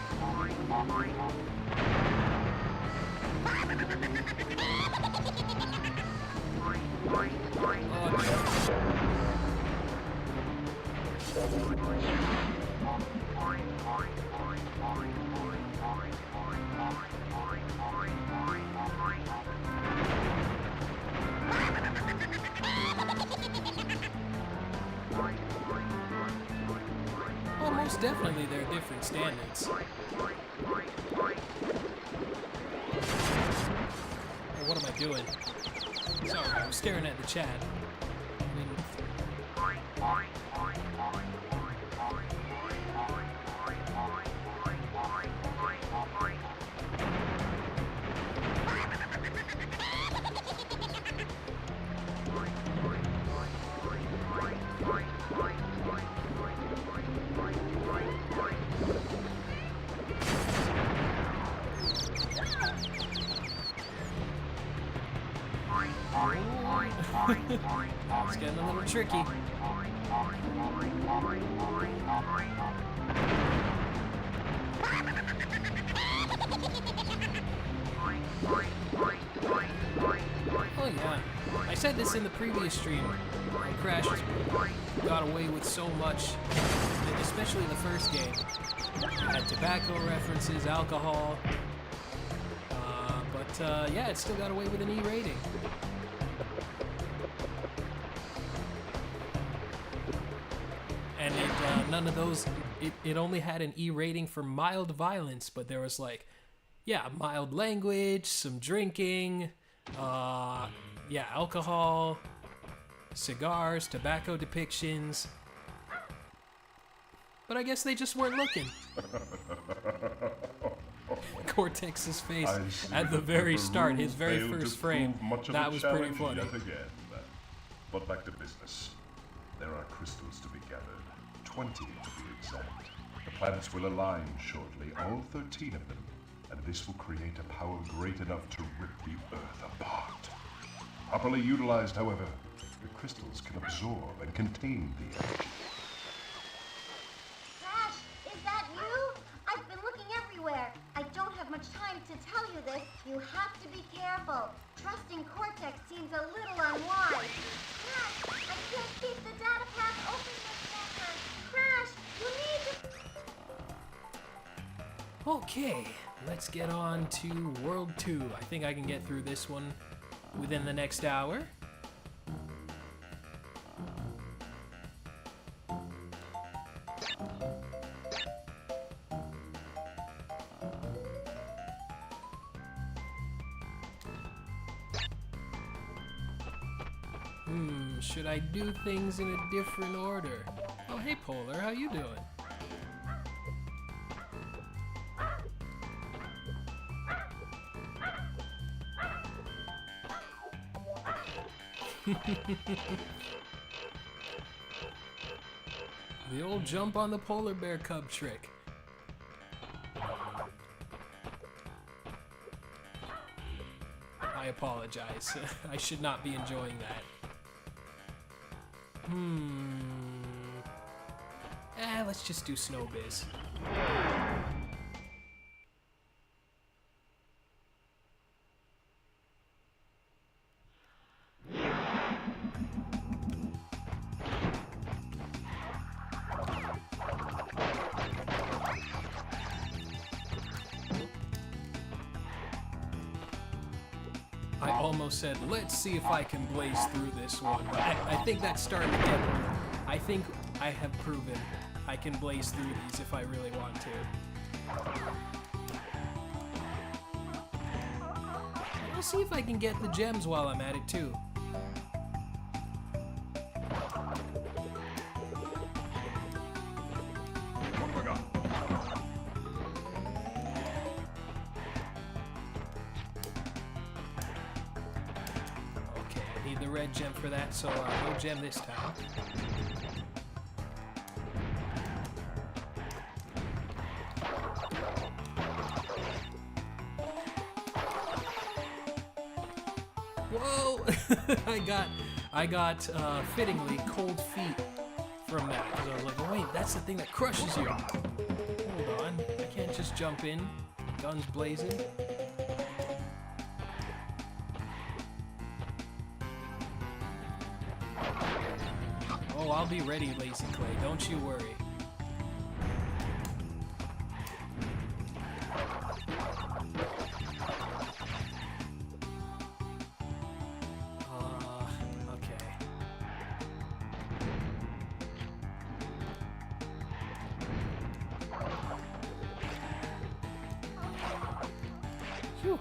Oh, well, most definitely there are different standards. Oh, what am I doing? Sorry, I'm staring at the chat. It's getting a little tricky. Oh yeah, I said this in the previous stream. Crash got away with so much, especially the first game. It had tobacco references, alcohol, but yeah, it still got away with an E rating. And none of those, it only had an E rating for mild violence, but there was like, yeah, mild language, some drinking, yeah, alcohol, cigars, tobacco depictions. But I guess they just weren't looking. Cortex's face at the very start, his very first frame, that was pretty funny. Yet again. But back to business. There are crystals to be gathered, 20 to be exact. The planets will align shortly, all 13 of them, and this will create a power great enough to rip the Earth apart. Properly utilized, however, the crystals can absorb and contain the energy. Crash, is that you? I've been looking everywhere. I don't have much time to tell you this. You have to be careful. Trusting Cortex seems a little unwise. Crash, I can't keep the data path open this longer. Crash, you need to... Okay, let's get on to World 2. I think I can get through this one within the next hour. Should I do things in a different order? Oh, hey Polar, how you doing? The old jump on the polar bear cub trick. I apologize. I should not be enjoying that. Let's just do Snowbiz. I almost said, let's see if I can blaze through this one, but I think that's starting to get... I think I have proven I can blaze through these if I really want to. I'll see if I can get the gems while I'm at it too. red gem for that, so no gem this time. Whoa! I got fittingly cold feet from that, because I was like, oh, wait, that's the thing that crushes you. Hold on, I can't just jump in, guns blazing. Oh, I'll be ready, Lazy Clay, don't you worry. Okay. Phew.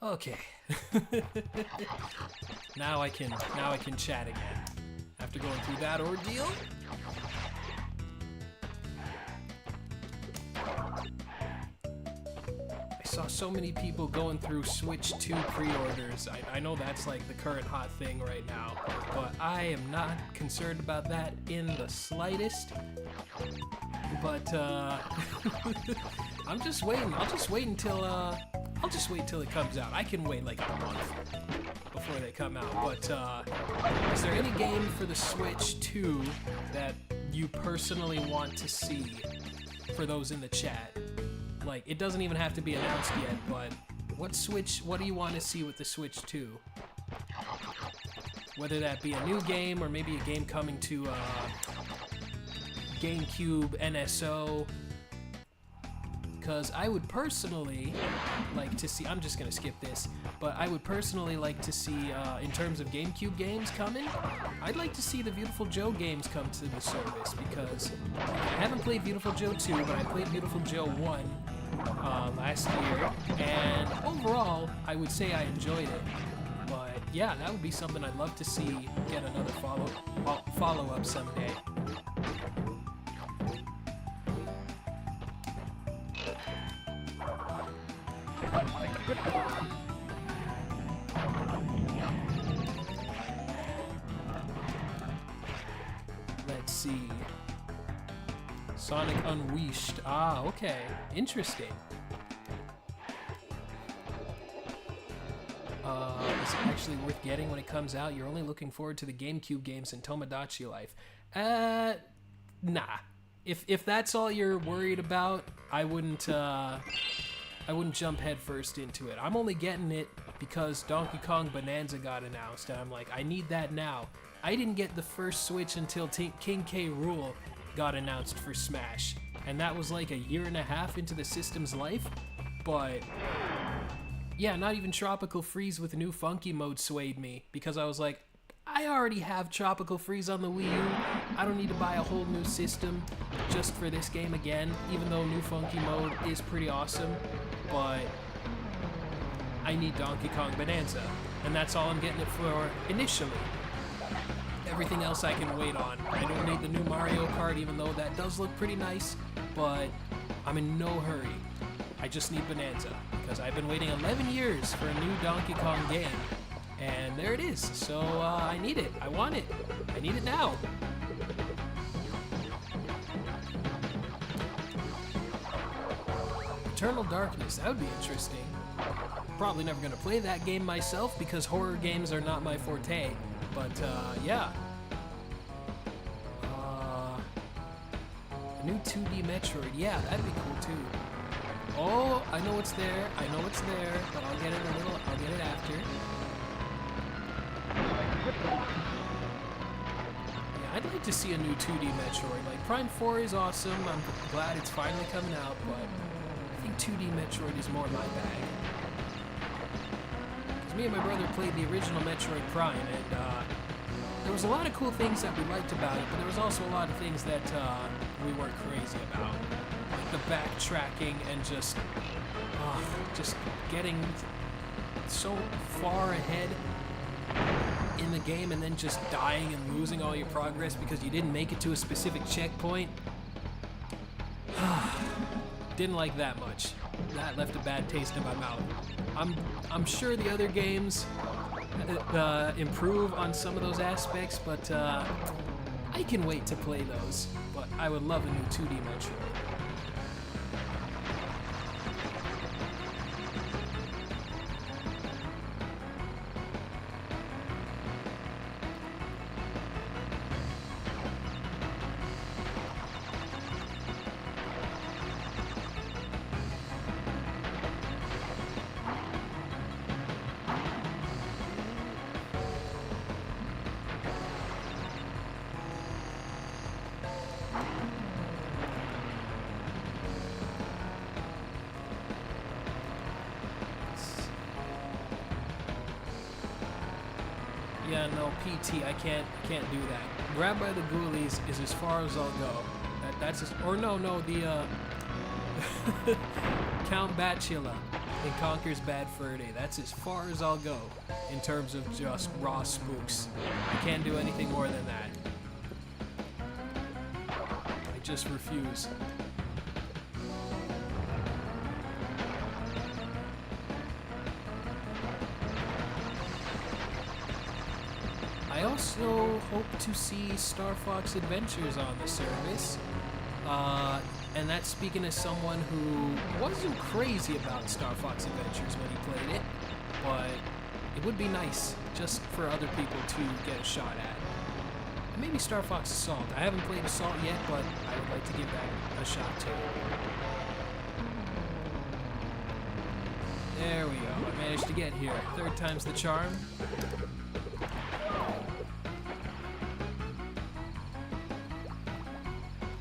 Okay. Now I can chat again. After going through that ordeal. I saw so many people going through Switch 2 pre-orders. I know that's like the current hot thing right now, but I am not concerned about that in the slightest. But I'm just waiting. I'll just wait until it comes out. I can wait like a month before they come out. But is there any game for the Switch 2 that you personally want to see for those in the chat? Like, it doesn't even have to be announced yet, but what do you want to see with the Switch 2? Whether that be a new game or maybe a game coming to GameCube, NSO. Because I would personally like to see, I'm just going to skip this, but I would personally like to see, in terms of GameCube games coming, I'd like to see the Beautiful Joe games come to the service, because I haven't played Beautiful Joe 2, but I played Beautiful Joe 1 last year, and overall, I would say I enjoyed it. But yeah, that would be something I'd love to see get another follow-up someday. Let's see. Sonic Unleashed. Ah, okay. Interesting. Is it actually worth getting when it comes out? You're only looking forward to the GameCube games and Tomodachi Life. Nah. If that's all you're worried about, I wouldn't jump headfirst into it. I'm only getting it because Donkey Kong Bonanza got announced, and I'm like, I need that now. I didn't get the first Switch until King K. Rool got announced for Smash, and that was like a year and a half into the system's life. But yeah, not even Tropical Freeze with new funky mode swayed me, because I was like, I already have Tropical Freeze on the Wii U. I don't need to buy a whole new system just for this game again, even though new funky mode is pretty awesome. But I need Donkey Kong Bonanza, and that's all I'm getting it for initially. Everything else I can wait on. I don't need the new Mario Kart, even though that does look pretty nice, but I'm in no hurry. I just need Bonanza, because I've been waiting 11 years for a new Donkey Kong game, and there it is. So I need it. I want it. I need it now. Eternal Darkness, that would be interesting. Probably never gonna play that game myself because horror games are not my forte. But yeah. A new 2D Metroid, yeah, that'd be cool too. Oh, I know it's there, but I'll get it after. Yeah, I'd like to see a new 2D Metroid. Like, Prime 4 is awesome, I'm glad it's finally coming out, but I think 2D Metroid is more my bag. Because me and my brother played the original Metroid Prime, and there was a lot of cool things that we liked about it, but there was also a lot of things that we weren't crazy about. Like the backtracking and just getting so far ahead in the game and then just dying and losing all your progress because you didn't make it to a specific checkpoint. Didn't like that much. That left a bad taste in my mouth. I'm sure the other games improve on some of those aspects, but I can wait to play those. But I would love a new 2D Metroid. Yeah, no, PT, I can't do that. Grab by the Ghoulies is as far as I'll go. That's as, or no, the Count Batchilla in Conker's Bad Fur Day. That's as far as I'll go in terms of just raw spooks. I can't do anything more than that. I just refuse. I also hope to see Star Fox Adventures on the service, and that's speaking as someone who wasn't crazy about Star Fox Adventures when he played it, but it would be nice just for other people to get a shot at. Maybe Star Fox Assault. I haven't played Assault yet, but I would like to give that a shot too. There we go. I managed to get here. Third time's the charm.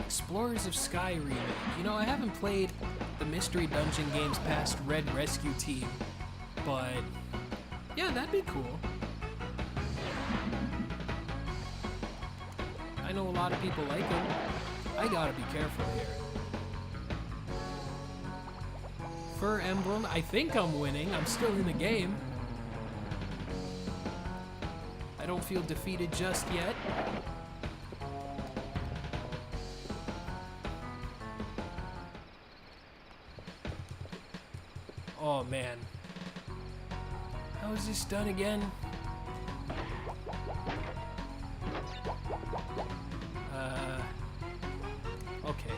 Explorers of Sky remake. You know, I haven't played the Mystery Dungeon games past Red Rescue Team, but yeah, that'd be cool. I know a lot of people like them. I gotta be careful here. Fur Emblem, I think I'm winning. I'm still in the game. I don't feel defeated just yet. Oh man. How is this done again? Okay.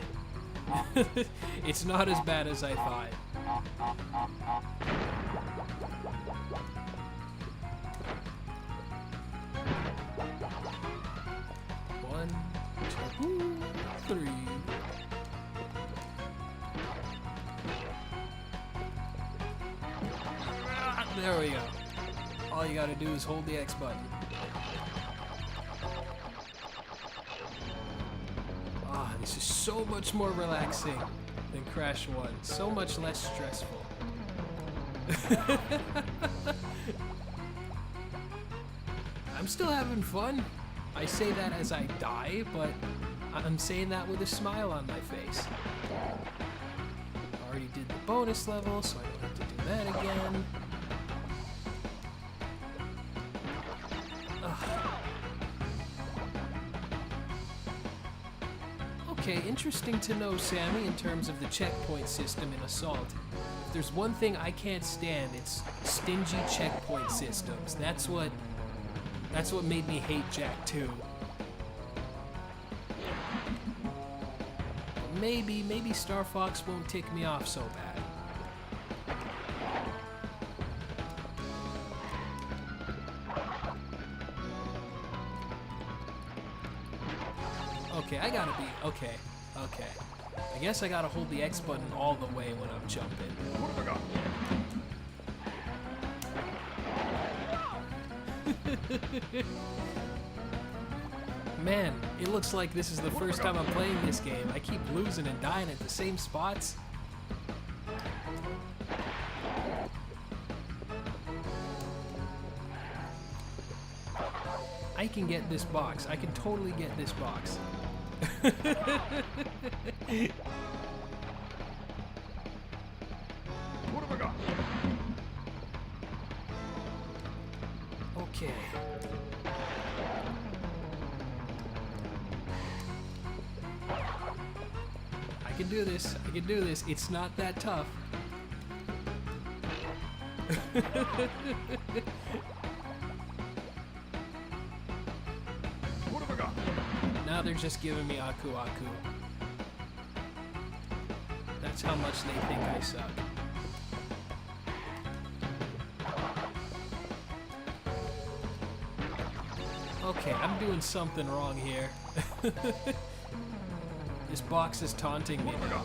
It's not as bad as I thought. One, two, three. There we go. All you gotta do is hold the X button. Ah, this is so much more relaxing than Crash 1. So much less stressful. I'm still having fun. I say that as I die, but I'm saying that with a smile on my face. I already did the bonus level, so I don't have to do that again. Okay, interesting to know, Sammy, in terms of the checkpoint system in Assault. If there's one thing I can't stand, it's stingy checkpoint systems. That's what made me hate Jak 2. Maybe Star Fox won't tick me off so bad. Okay, I gotta be, okay. I guess I gotta hold the X button all the way when I'm jumping. What have I got? Man, it looks like this is the first time I'm playing this game. I keep losing and dying at the same spots. I can get this box. I can totally get this box. What have I got? Okay. I can do this. I can do this. It's not that tough. What have I got? Now they're just giving me Aku Aku. That's how much they think I suck. Okay, I'm doing something wrong here. This box is taunting me now.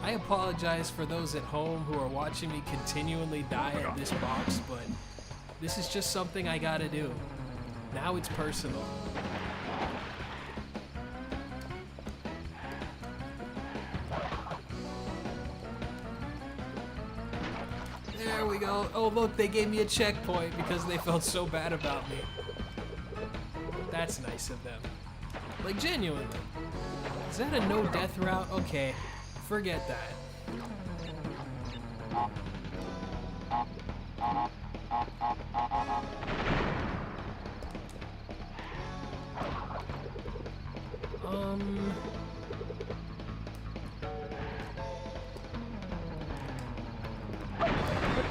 I apologize for those at home who are watching me continually die at this box, but this is just something I gotta do. Now it's personal. There we go. Oh look, they gave me a checkpoint because they felt so bad about me. That's nice of them. Like, genuinely. Is that a no-death route? Okay, forget that.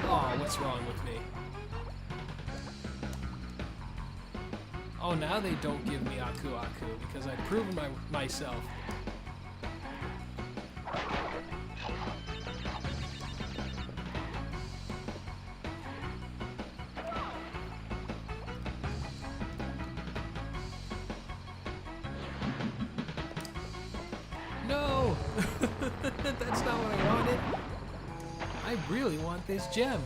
Oh, what's wrong with me? Oh, now they don't give me Aku Aku because I've proven myself. No! That's not what I wanted. I really want this gem.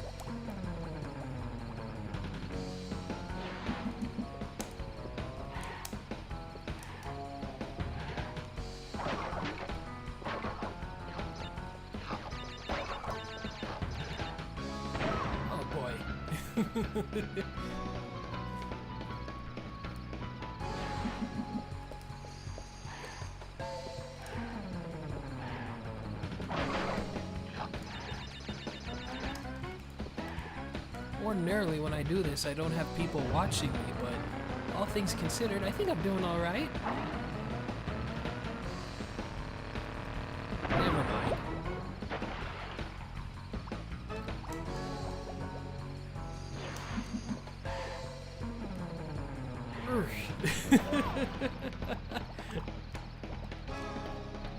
Oh boy. Ordinarily, when I do this, I don't have people watching me, but all things considered, I think I'm doing all right. Never mind.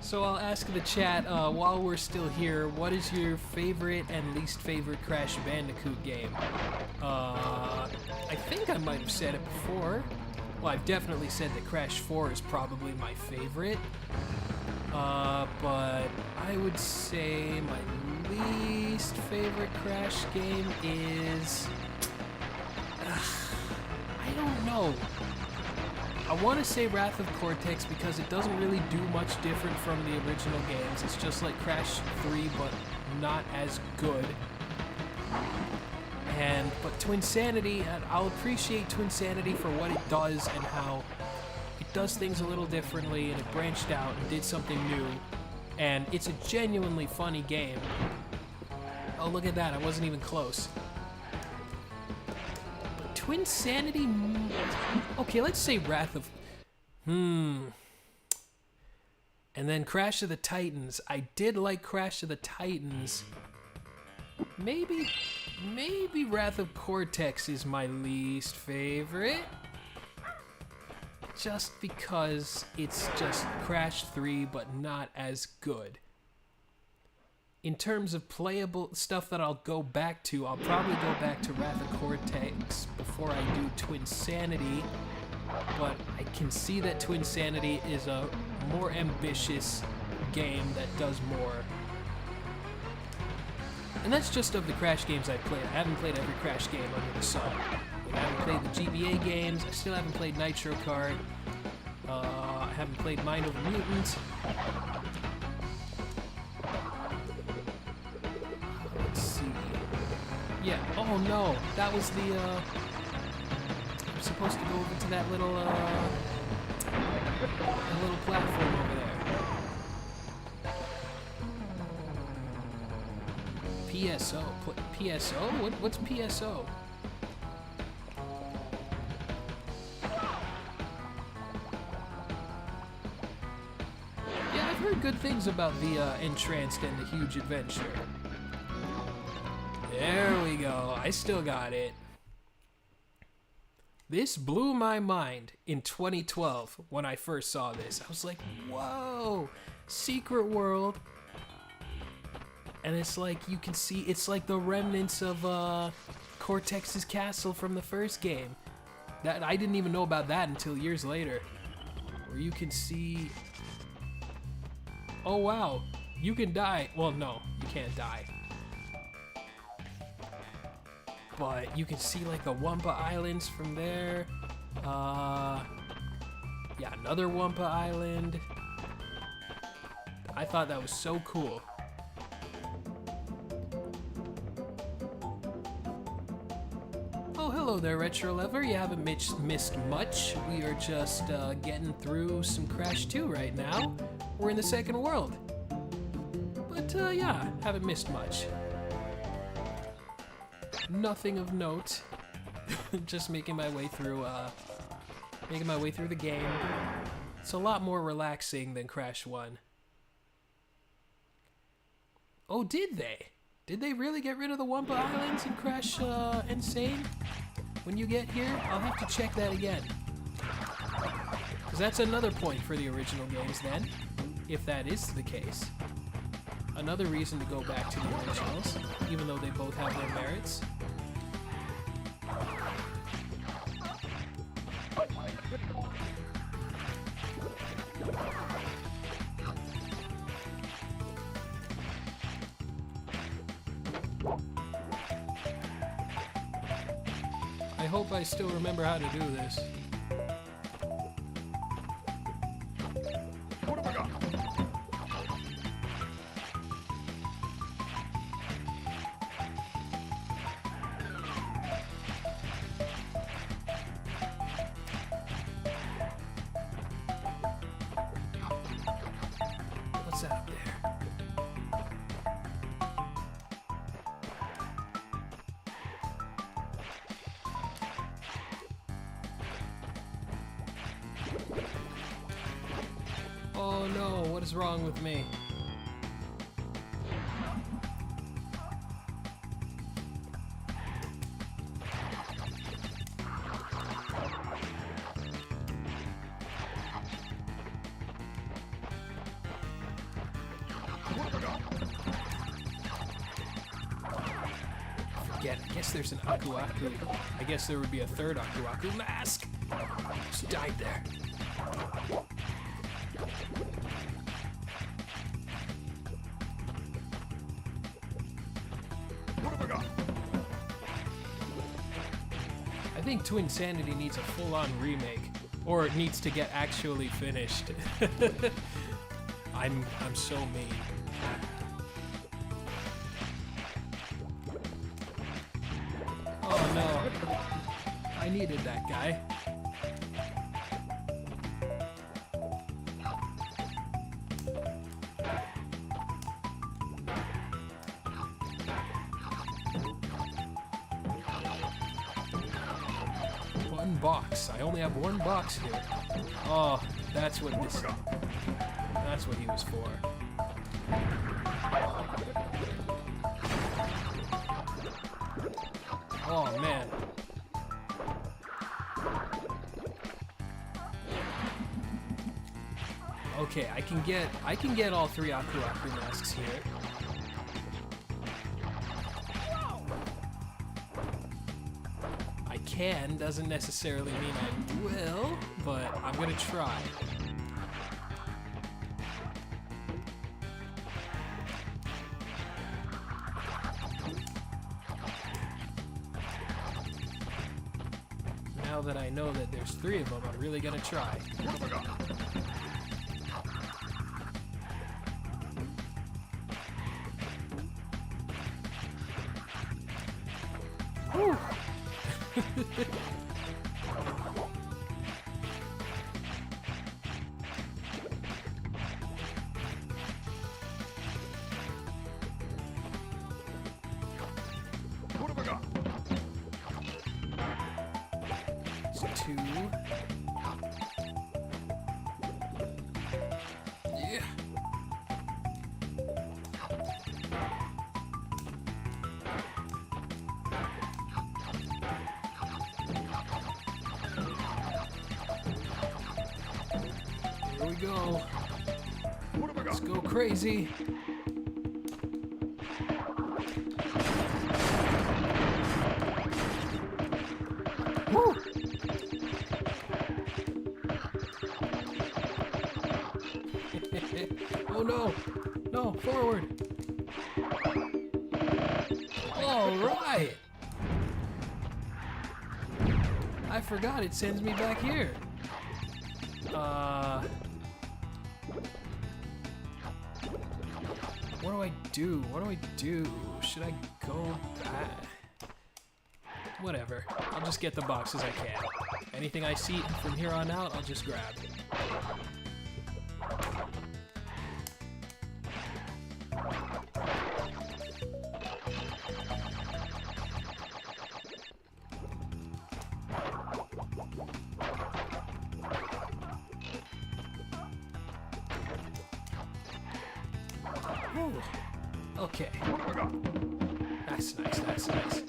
So I'll ask the chat, while we're still here, what is your favorite and least favorite Crash Bandicoot game? I think I might have said it before. Well, I've definitely said that Crash 4 is probably my favorite. But I would say my least favorite Crash game is... I don't know. I want to say Wrath of Cortex because it doesn't really do much different from the original games. It's just like Crash 3, but not as good. But Twinsanity, I'll appreciate Twinsanity for what it does and how it does things a little differently, and it branched out and did something new. And it's a genuinely funny game. Oh, look at that, I wasn't even close. Twinsanity... Okay, let's say Wrath of... And then Crash of the Titans. I did like Crash of the Titans. Maybe Wrath of Cortex is my least favorite. Just because it's just Crash 3, but not as good. In terms of playable stuff that I'll go back to, I'll probably go back to Wrath of Cortex before I do Twinsanity, but I can see that Twinsanity is a more ambitious game that does more. And that's just of the Crash games I've played. I haven't played every Crash game under the sun. I haven't played the GBA games, I still haven't played Nitro Kart, I haven't played Mind Over Mutant. Yeah, oh no, that was the, I'm supposed to go over to that little platform over there. PSO. PSO? What's PSO? Yeah, I've heard good things about the Entranced and the Huge Adventure. There we go. I still got it. This blew my mind in 2012 when I first saw this. I was like, whoa, secret world. And it's like, you can see, it's like the remnants of Cortex's castle from the first game. That I didn't even know about that until years later. Where you can see, oh wow, you can die. Well, no, you can't die. But you can see like the Wumpa Islands from there. Yeah, another Wumpa Island. I thought that was so cool. Oh, hello there, Retro Lover. You haven't missed much. We are just getting through some Crash 2 right now. We're in the second world. But yeah, haven't missed much. Nothing of note. Just making my way through the game. It's a lot more relaxing than Crash 1. Oh, did they? Did they really get rid of the Wumpa Islands in Crash Insane? When you get here, I'll have to check that again. Because that's another point for the original games then, if that is the case. Another reason to go back to the originals, even though they both have their merits. I hope I still remember how to do this. What have I got? What's that up there? Oh no, what is wrong with me? Forget, I guess there's an Aku Aku. I guess there would be a third Aku Aku mask. Just died there. What have I got? I think Twin Sanity needs a full-on remake, or it needs to get actually finished. I'm so mean. Oh no, I needed that guy. One box. I only have one box here. Oh, that's what this. That's what he was for. Oh man. Okay, I can get all three Aku Aku masks here. I can doesn't necessarily mean I will, but I'm gonna try. Now that I know that there's three of them, I'm really gonna try. What have I got? Whew. There's 2. Yeah. Here we go. Let's go crazy. Woo! Oh no! No, forward! All right! I forgot it sends me back here. What do I do? What do I do? Should I go back? Whatever. I'll just get the boxes I can. Anything I see from here on out, I'll just grab. Whew. Okay. That's nice, that's nice.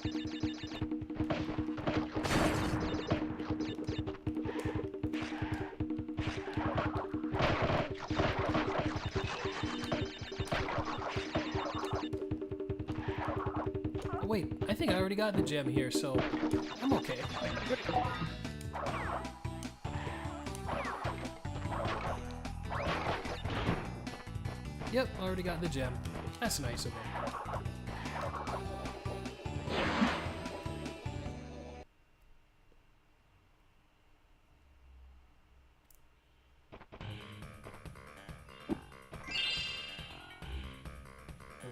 Oh, wait, I think I already got the gem here, so I'm okay. Yep, already got the gem. That's nice of him.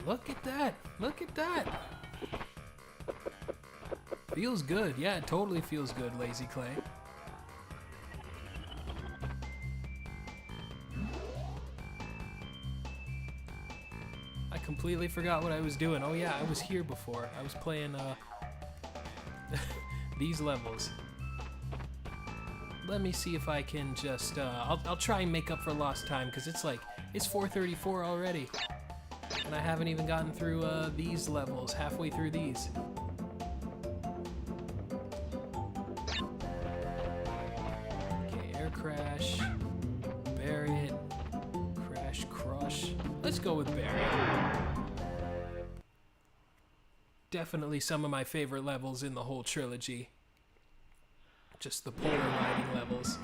Look at that! Look at that! Feels good. Yeah, it totally feels good, Lazy Clay. I completely forgot what I was doing. Oh yeah, I was here before. I was playing these levels. Let me see if I can just I'll try and make up for lost time, because it's 4:34 already. And I haven't even gotten through these levels, halfway through these. Okay, air crash, bury it, crash, crush. Let's go with bury it. Definitely some of my favorite levels in the whole trilogy. Just the polar riding levels.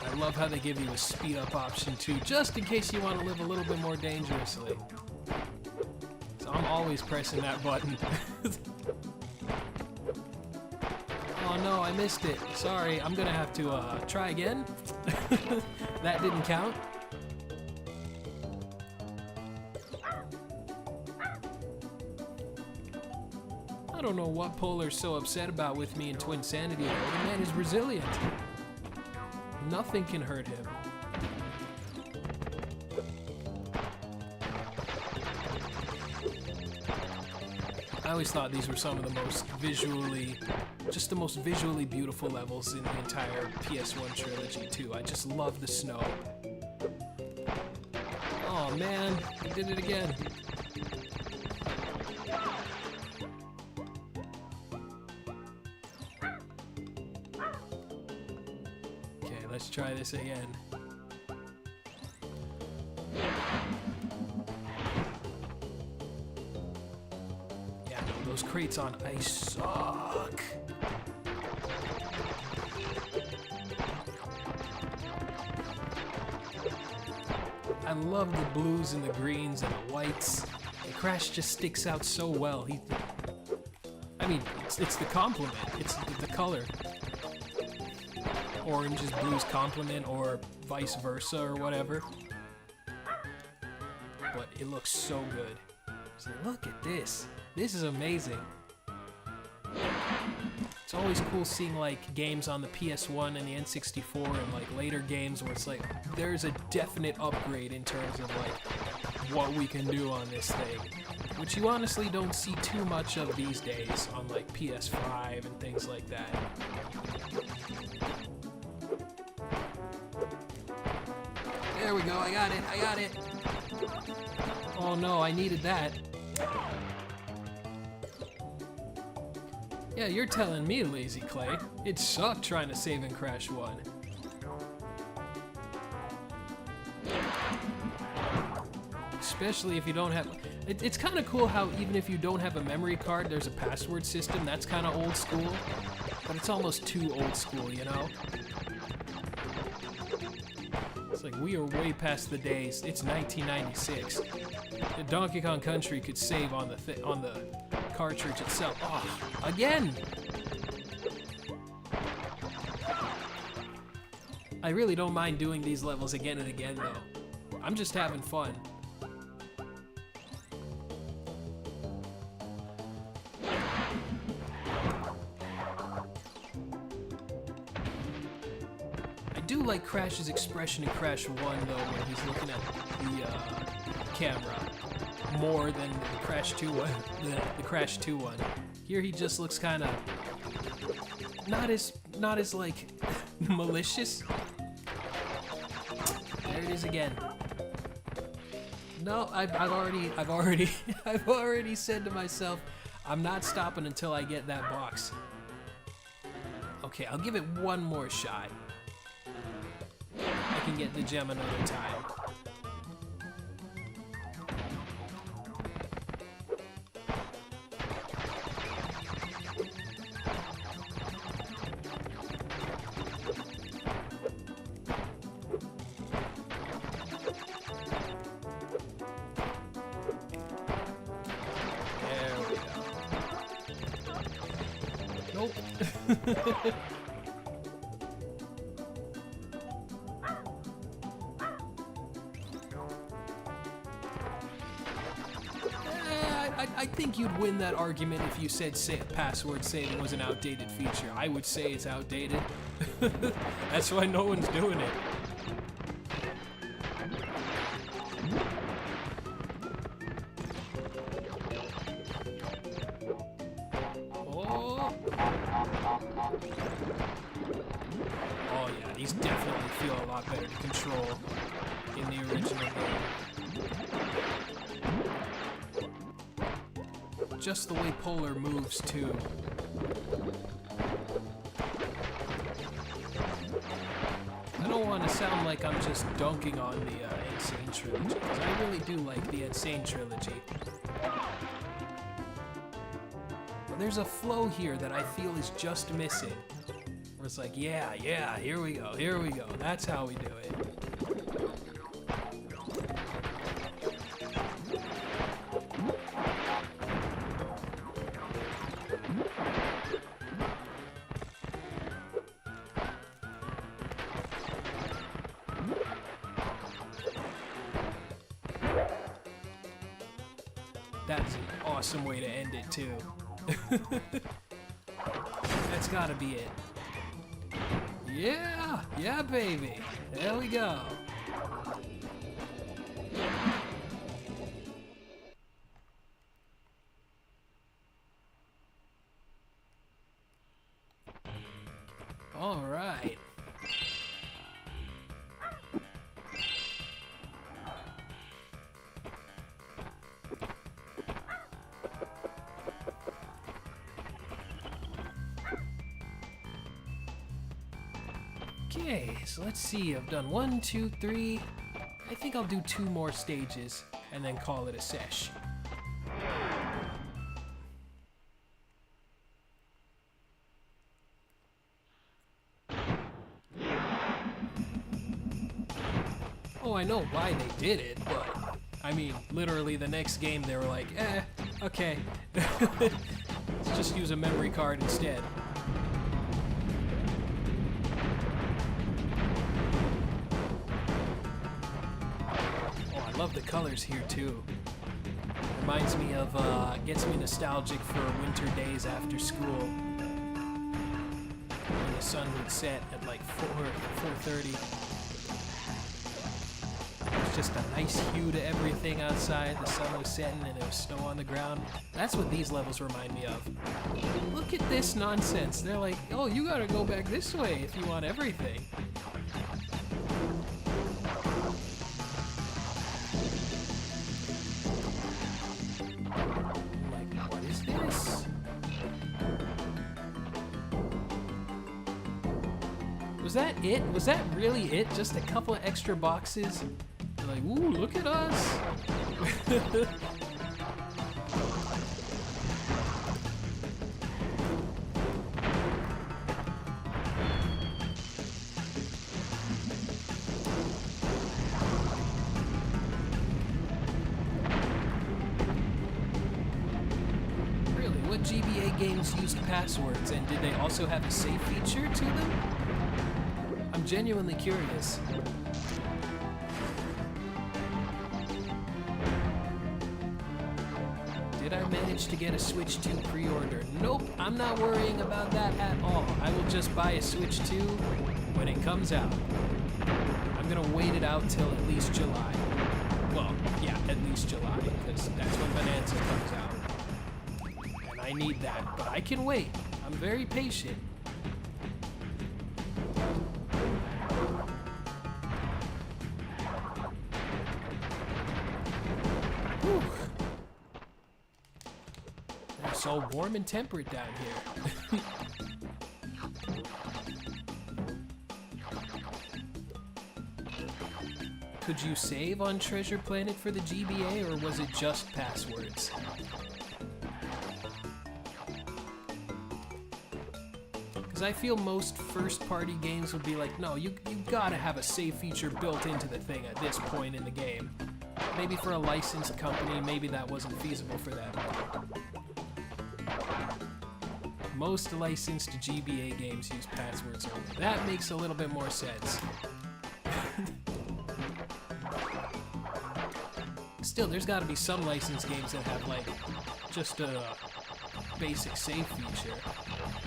I love how they give you a speed up option too, just in case you want to live a little bit more dangerously. So I'm always pressing that button. Oh no, I missed it. Sorry, I'm gonna have to try again. That didn't count. I don't know what Polar's so upset about with me in Twin Sanity. The man is resilient. Nothing can hurt him. I always thought these were some of the most visually beautiful levels in the entire PS1 trilogy too. I just love the snow. Oh man, I did it again. Okay, let's try this again. Those crates on ice suck. I love the blues and the greens and the whites. The Crash just sticks out so well. I mean, it's the complement. It's the color. Orange is blue's complement, or vice versa, or whatever. But it looks so good. So look at this. This is amazing. It's always cool seeing like games on the PS1 and the N64 and like later games where it's like there's a definite upgrade in terms of like what we can do on this thing, which you honestly don't see too much of these days on like PS5 and things like that. There we go, I got it. Oh no, I needed that. Yeah, you're telling me, Lazy Clay. It sucked trying to save in Crash 1. Especially if you don't have... It's kind of cool how even if you don't have a memory card, there's a password system. That's kind of old school. But it's almost too old school, you know? It's like we are way past the days. It's 1996. The Donkey Kong Country could save on the cartridge itself. Oh, again! I really don't mind doing these levels again and again, though. I'm just having fun. I do like Crash's expression in Crash 1, though, when he's looking at the camera. More than the Crash 2 one. The Crash 2 one. Here he just looks kind of not as like malicious. There it is again. No, I've already said to myself, I'm not stopping until I get that box. Okay, I'll give it one more shot. I can get the gem another time. Nope. I think you'd win that argument if you said password saving was an outdated feature. I would say it's outdated. That's why no one's doing it. Oh yeah, these definitely feel a lot better to control in the original game. Just the way Polar moves too. I don't want to sound like I'm just dunking on the Insane Trilogy, because I really do like the Insane Trilogy. But there's a flow here that I feel is just missing. Where it's like, yeah, here we go, that's how we do it. That's an awesome way to end it, too. That's gotta be it. Yeah, baby. There we go. All right. Okay, so let's see. I've done 1, 2, 3. I think I'll do 2 more stages and then call it a sesh. Oh, I know why they did it, but I mean, literally the next game they were like, okay. Let's just use a memory card instead. I love the colors here too. Reminds me of, gets me nostalgic for winter days after school. When the sun would set at like 4:30. was just a nice hue to everything outside. The sun was setting and there was snow on the ground. That's what these levels remind me of. Look at this nonsense. They're like, oh, you gotta go back this way if you want everything. Like, what is this? Was that it? Was that really it? Just a couple of extra boxes? They're like, ooh, look at us! Really, what GBA games used passwords, and did they also have a save feature to them? I'm genuinely curious. Did I manage to get a Switch 2 pre-order? Nope, I'm not worrying about that at all. I will just buy a Switch 2 when it comes out. I'm gonna wait it out till at least July. Well, yeah, at least July, because that's when Bonanza comes out. And I need that, but I can wait. I'm very patient. Whew. It's so warm and temperate down here. Could you save on Treasure Planet for the GBA, or was it just passwords? Because I feel most first-party games would be like, no, you gotta have a save feature built into the thing at this point in the game. Maybe for a licensed company, maybe that wasn't feasible for them. Most licensed GBA games use passwords only. That makes a little bit more sense. Still, there's gotta be some licensed games that have, like, just a basic save feature.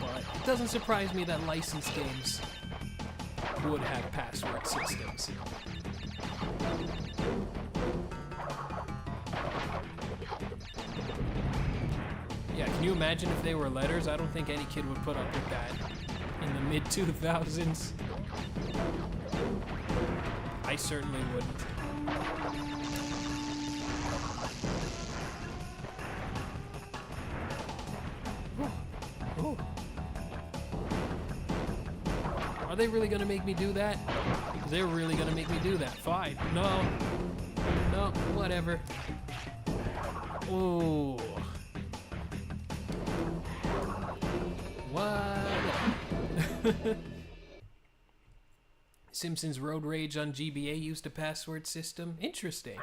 But it doesn't surprise me that licensed games would have password systems. Yeah, can you imagine if they were letters? I don't think any kid would put up with that in the mid-2000s. I certainly wouldn't. Ooh. Are they really gonna make me do that? They're really gonna make me do that. Fine. No. No, whatever. Ooh. What? Simpsons Road Rage on GBA used a password system? Interesting.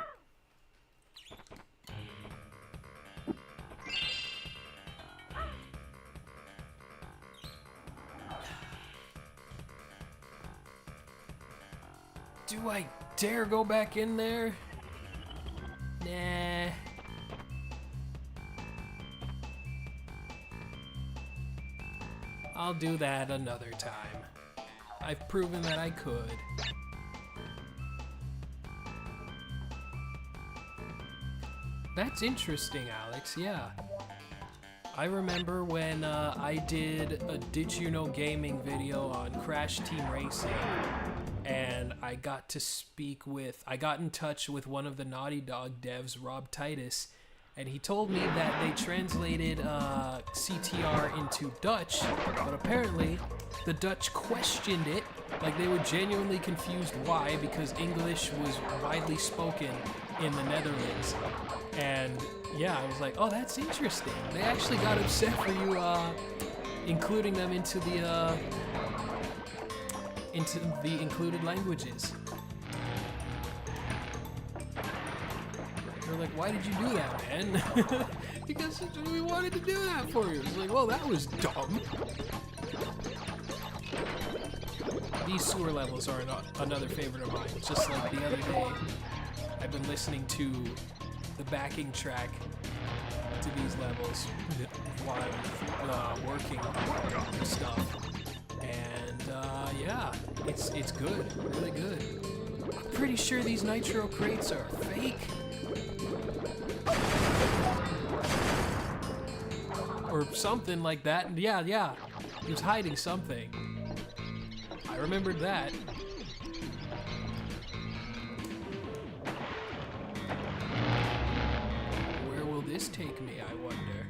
Do I dare go back in there? Nah. I'll do that another time. I've proven that I could. That's interesting, Alex, yeah. I remember when I did a Did You Know Gaming video on Crash Team Racing, and I got in touch with one of the Naughty Dog devs, Rob Titus, and he told me that they translated CTR into Dutch, but apparently the Dutch questioned it, like they were genuinely confused why, because English was widely spoken in the Netherlands. And yeah, I was like, oh, that's interesting. They actually got upset for you including them into the included languages. They're like, why did you do that, man? Because we wanted to do that for you. It's like, well, that was dumb. These sewer levels are another favorite of mine. Just like the other day, I've been listening to the backing track to these levels while I'm working and stuff. And yeah, it's good, really good. I'm pretty sure these nitro crates are fake. Or something like that. And yeah. He was hiding something. I remembered that. Where will this take me, I wonder?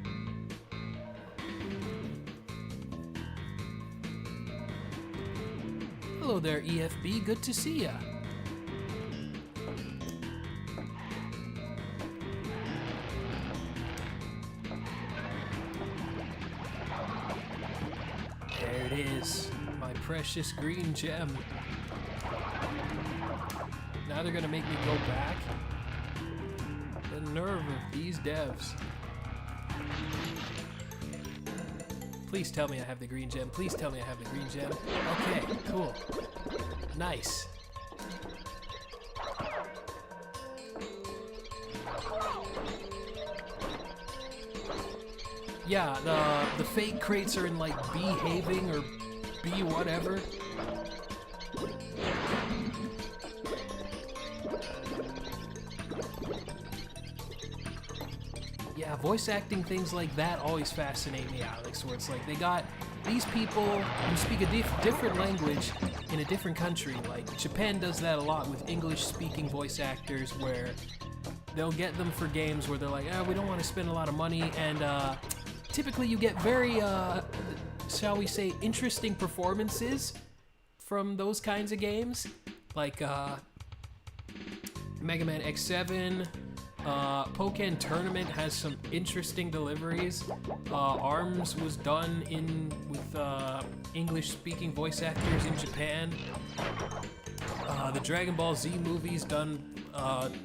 Hello there, EFB. Good to see ya. There it is, my precious green gem. Now they're gonna make me go back? The nerve of these devs. Please tell me I have the green gem. Please tell me I have the green gem. Okay, cool. Nice. Yeah, the fake crates are in like behaving or be whatever. Yeah, voice acting things like that always fascinate me, Alex, where it's like they got these people who speak a different language in a different country. Like Japan does that a lot with English-speaking voice actors where they'll get them for games where they're like, we don't want to spend a lot of money, and typically you get very, shall we say, interesting performances from those kinds of games. Like Mega Man X7, Pokken Tournament has some interesting deliveries. ARMS was done with English-speaking voice actors in Japan. The Dragon Ball Z movies done,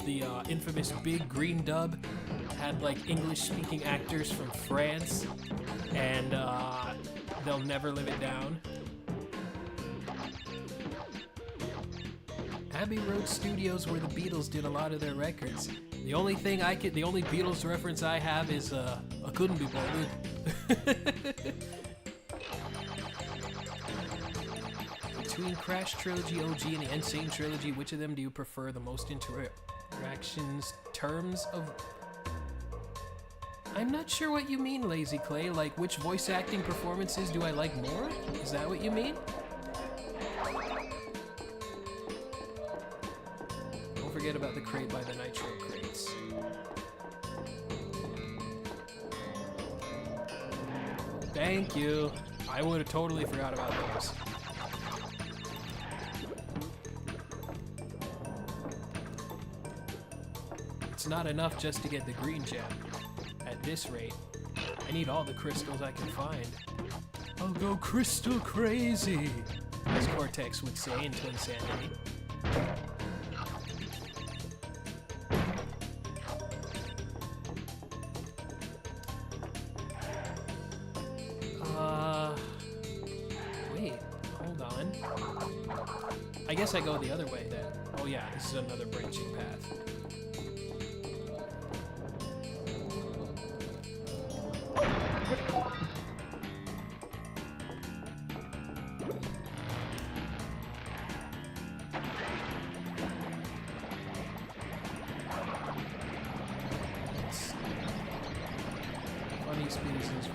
the infamous Big Green Dub had like English-speaking actors from France, and they'll never live it down. Abbey Road Studios, where the Beatles did a lot of their records. The only Beatles reference I have is I couldn't be bothered. Between Crash Trilogy OG and the Insane Trilogy, which of them do you prefer the most interactions terms of? I'm not sure what you mean, Lazy Clay. Like, which voice acting performances do I like more? Is that what you mean? Don't forget about the crate by the Nitro crates. Thank you. I would have totally forgot about those. It's not enough just to get the green gem. At this rate, I need all the crystals I can find. I'll go crystal crazy, as Cortex would say in Twin Sanity. Wait, hold on. I guess I go the other way then. Oh yeah, this is another branching path.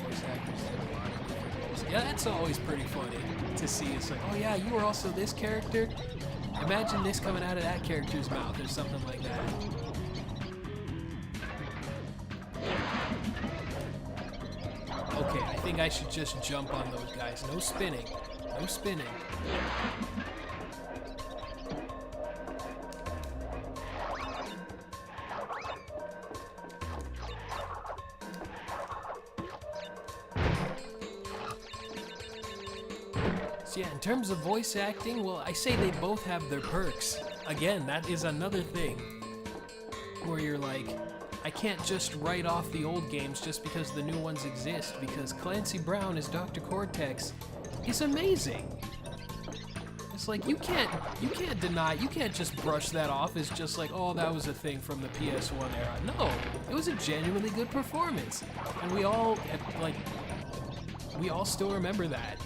Voice actors did a lot of different roles. Yeah, that's always pretty funny to see. It's like, oh yeah, you were also this character? Imagine this coming out of that character's mouth or something like that. Okay, I think I should just jump on those guys. No spinning. No spinning. So yeah, in terms of voice acting, well, I say they both have their perks. Again, that is another thing where you're like, I can't just write off the old games just because the new ones exist, because Clancy Brown as Dr. Cortex is amazing. It's like, you can't deny, you can't just brush that off as just like, oh, that was a thing from the PS1 era. No, it was a genuinely good performance. And we all still remember that.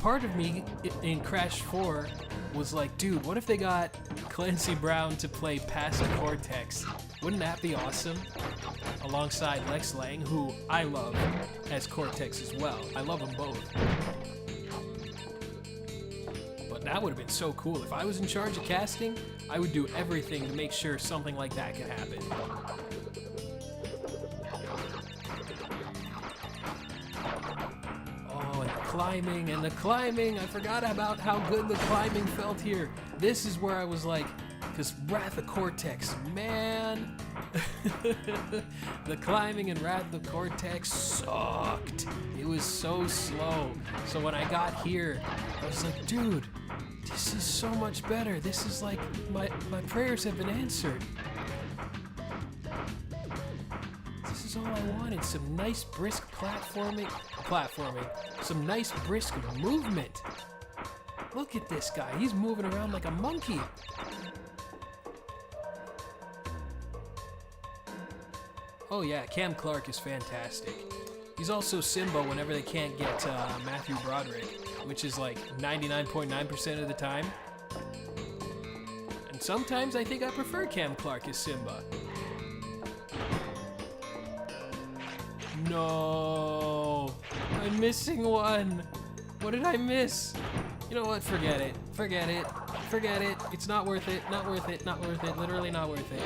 Part of me in Crash 4 was like, dude, what if they got Clancy Brown to play Past Cortex? Wouldn't that be awesome? Alongside Lex Lang, who I love as Cortex as well. I love them both. But that would have been so cool. If I was in charge of casting, I would do everything to make sure something like that could happen. Oh, and the climbing. I forgot about how good the climbing felt here. This is where I was like, because Wrath of Cortex, man. The climbing in Wrath of Cortex sucked. It was so slow. So when I got here, I was like, dude, this is so much better. This is like, my prayers have been answered. This is all I wanted. Some nice brisk platforming, some nice brisk movement. Look at this guy. He's moving around like a monkey. Oh yeah, Cam Clark is fantastic. He's also Simba whenever they can't get Matthew Broderick, which is like 99.9% of the time. And sometimes I think I prefer Cam Clark as Simba. No, I'm missing one. What did I miss? You know what? Forget it. Forget it. Forget it. It's not worth it. Not worth it. Not worth it. Literally not worth it.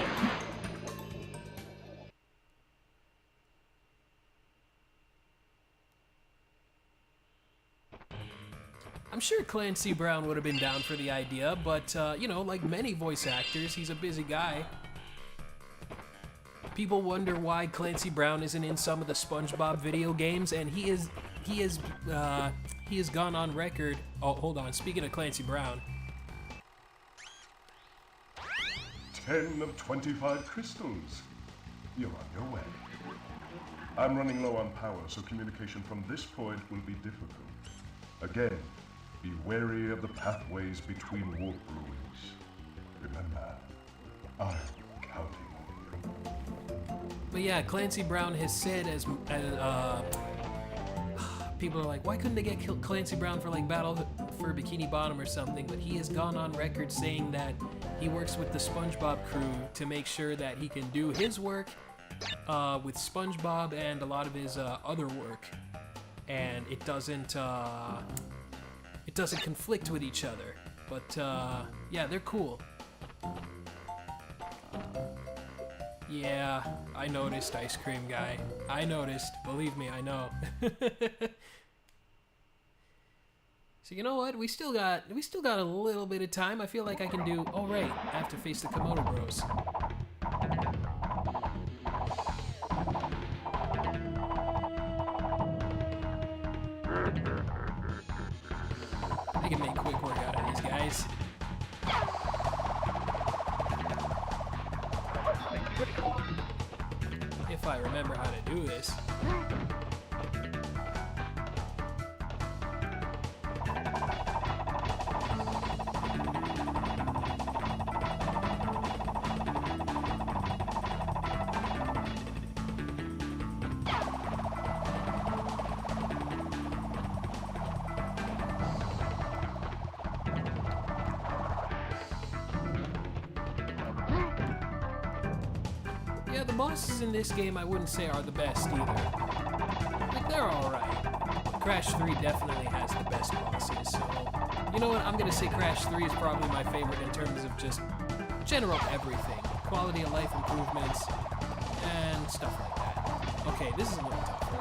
I'm sure Clancy Brown would have been down for the idea, but, you know, like many voice actors, he's a busy guy. People wonder why Clancy Brown isn't in some of the SpongeBob video games, and he has gone on record. Oh, hold on. Speaking of Clancy Brown. 10 of 25 crystals. You're on your way. I'm running low on power, so communication from this point will be difficult. Again, be wary of the pathways between warp ruins. Remember, I'm counting on you. But yeah, Clancy Brown has said people are like, why couldn't they get Clancy Brown for like Battle for Bikini Bottom or something? But he has gone on record saying that he works with the SpongeBob crew to make sure that he can do his work with SpongeBob and a lot of his other work, and it doesn't conflict with each other. But yeah, they're cool. Yeah, I noticed, Ice Cream Guy. I noticed. Believe me, I know. So you know what? We still got a little bit of time. I feel like I can do. Oh right, I have to face the Komodo Bros. I can make quick work out of these guys. If I remember how to do this. Yeah, the bosses in this game I wouldn't say are the best either. Like, they're alright. Crash 3 definitely has the best bosses, so... You know what, I'm gonna say Crash 3 is probably my favorite in terms of just general everything. Quality of life improvements, and stuff like that. Okay, this is a little tougher.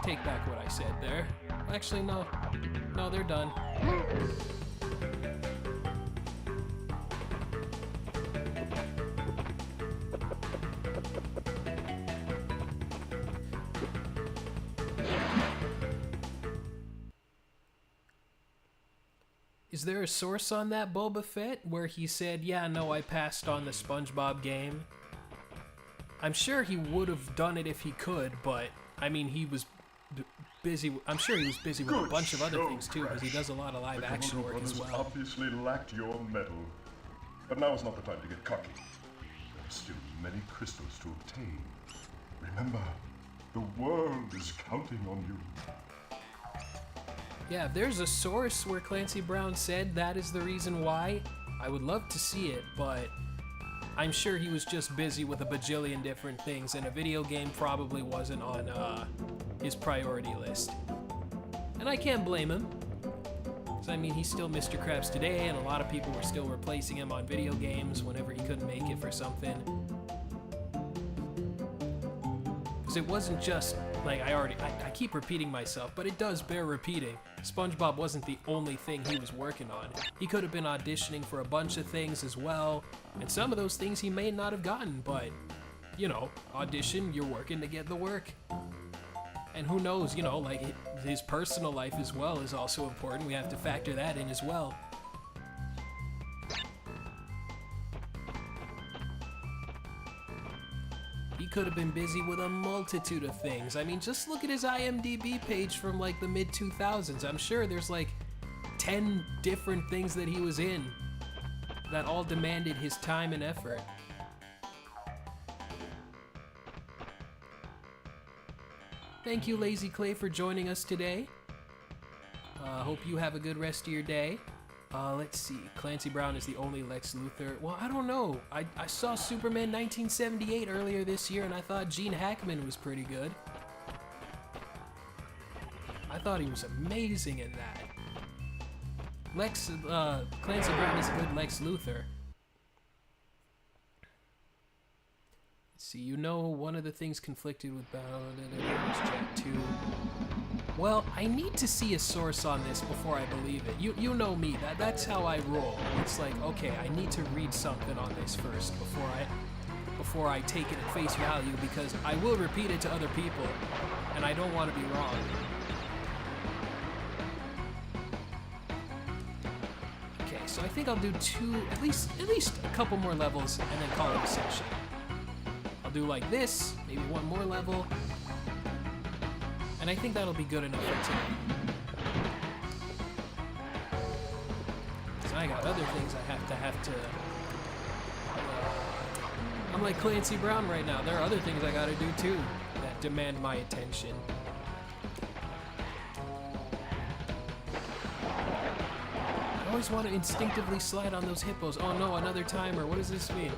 Take back what I said there. Actually, no. No, they're done. Is there a source on that Boba Fett where he said, yeah, no, I passed on the SpongeBob game? I'm sure he would have done it if he could, but, I mean, he was busy. I'm sure he was busy with a bunch of other things, too, because he does a lot of live action work as well. Obviously lacked your mettle. But now is not the time to get cocky. There are still many crystals to obtain. Remember, the world is counting on you. Yeah, if there's a source where Clancy Brown said that is the reason why, I would love to see it, but I'm sure he was just busy with a bajillion different things, and a video game probably wasn't on his priority list. And I can't blame him. Because, I mean, he's still Mr. Krabs today, and a lot of people were still replacing him on video games whenever he couldn't make it for something. Because it wasn't just, like, I keep repeating myself, but it does bear repeating. SpongeBob wasn't the only thing he was working on. He could have been auditioning for a bunch of things as well, and some of those things he may not have gotten, but, you know, audition, you're working to get the work. And who knows, you know, like, his personal life as well is also important. We have to factor that in as well. He could have been busy with a multitude of things. I mean, just look at his IMDb page from like the mid-2000s. I'm sure there's like 10 different things that he was in that all demanded his time and effort. Thank you, Lazy Clay, for joining us today. Hope you have a good rest of your day. Let's see. Clancy Brown is the only Lex Luthor. Well, I don't know. I saw Superman 1978 earlier this year, and I thought Gene Hackman was pretty good. I thought he was amazing in that. Clancy Brown is a good Lex Luthor. Let's see. You know, one of the things conflicted with Chat 2. Well, I need to see a source on this before I believe it. You know me, that's how I roll. It's like, okay, I need to read something on this first before I take it at face value, because I will repeat it to other people, and I don't want to be wrong. Okay, so I think I'll do at least a couple more levels, and then call it a session. I'll do like this, maybe one more level. And I think that'll be good enough for today. So I got other things I have to. I'm like Clancy Brown right now. There are other things I gotta do too that demand my attention. I always want to instinctively slide on those hippos. Oh no, another timer. What does this mean?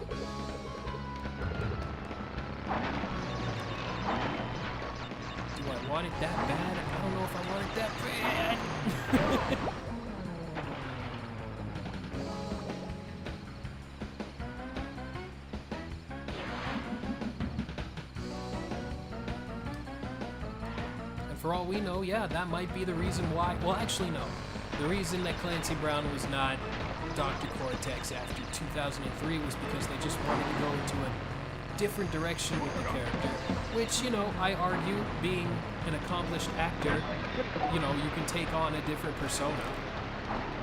Want it that bad? I don't know if I want it that bad. And for all we know, yeah, that might be the reason why. Well, actually, no. The reason that Clancy Brown was not Dr. Cortex after 2003 was because they just wanted to go into a different direction with the character, which, you know, I argue, being an accomplished actor, you know, you can take on a different persona,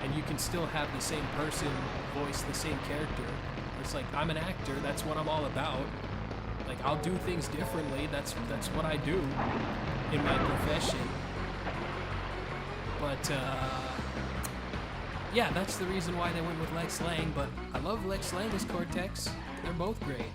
and you can still have the same person voice the same character. It's like, I'm an actor, that's what I'm all about. Like, I'll do things differently, that's what I do in my profession. But, yeah, that's the reason why they went with Lex Lang, but I love Lex Lang as Cortex. They're both great.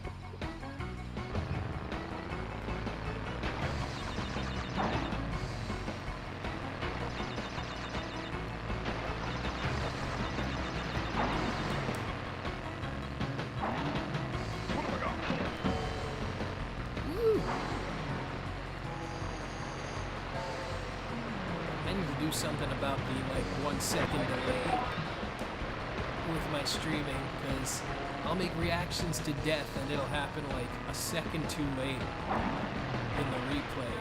Do something about the like 1 second delay with my streaming, because I'll make reactions to death and it'll happen like a second too late in the replay.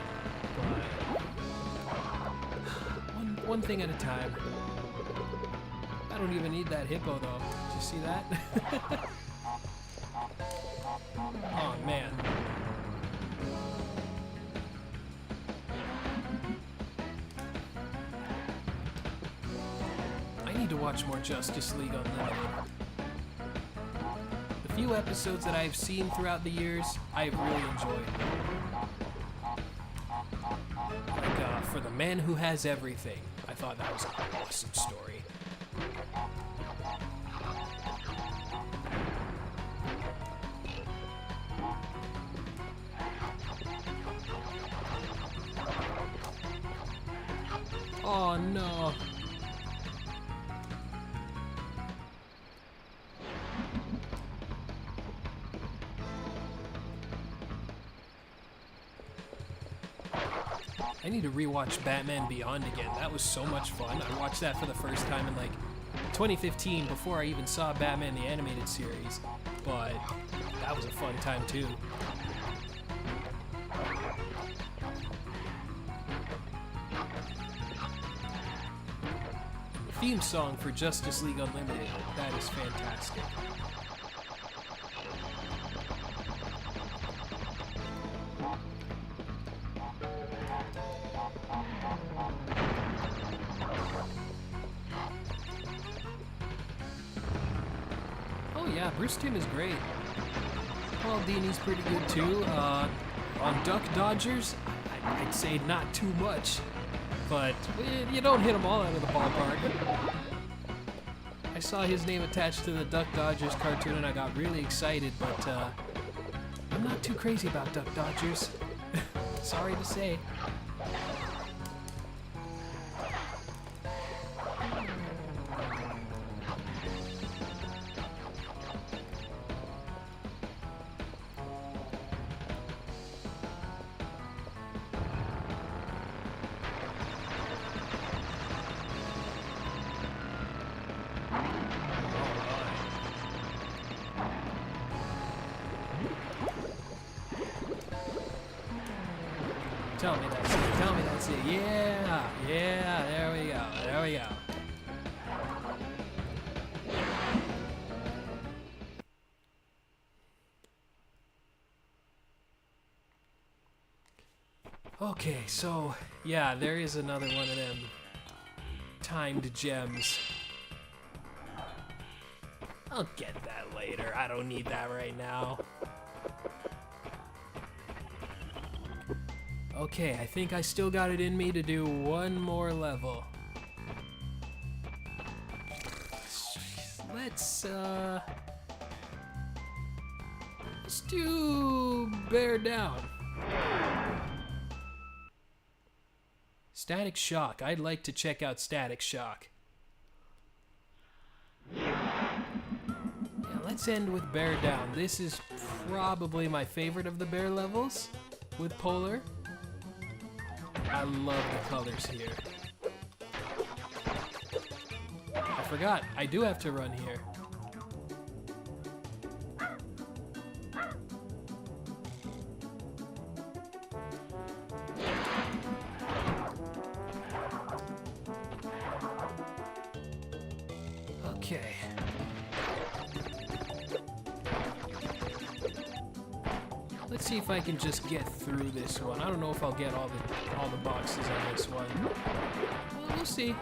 But one thing at a time. I don't even need that hippo though. Did you see that? Oh man. To watch more Justice League Unlimited. The few episodes that I've seen throughout the years, I've really enjoyed. Like, for the man who has everything, I thought that was an awesome story. Oh no. I need to rewatch Batman Beyond again. That was so much fun. I watched that for the first time in like 2015 before I even saw Batman the Animated Series. But that was a fun time too. The theme song for Justice League Unlimited, that is fantastic. Oh yeah, Bruce Timm is great. Paul Dini's pretty good too. On Duck Dodgers, I'd say not too much, but you don't hit them all out of the ballpark. I saw his name attached to the Duck Dodgers cartoon and I got really excited, but I'm not too crazy about Duck Dodgers. Sorry to say. Tell me that's it. Tell me that's it. Yeah. Yeah. There we go. There we go. Okay, so yeah, there is another one of them timed gems. I'll get that later. I don't need that right now. Okay, I think I still got it in me to do one more level. Let's do Bear Down. Static Shock. I'd like to check out Static Shock. Yeah, let's end with Bear Down. This is probably my favorite of the bear levels with Polar. I love the colors here. I forgot, I do have to run here. Okay. Let's see if I can just get through this one. I don't know if I'll get all the boxes on this one. Well, we'll see.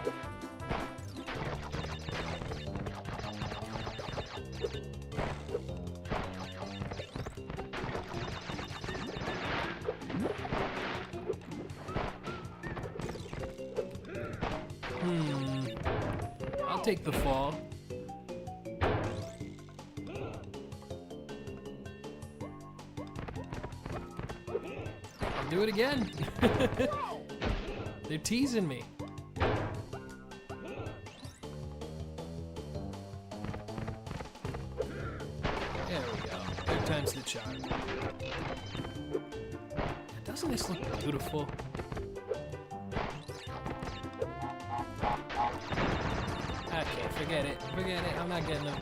I'll take the fall. Do it again. They're teasing me. There we go. Third time's the charm. Doesn't this look beautiful? Okay, forget it. Forget it. I'm not getting them.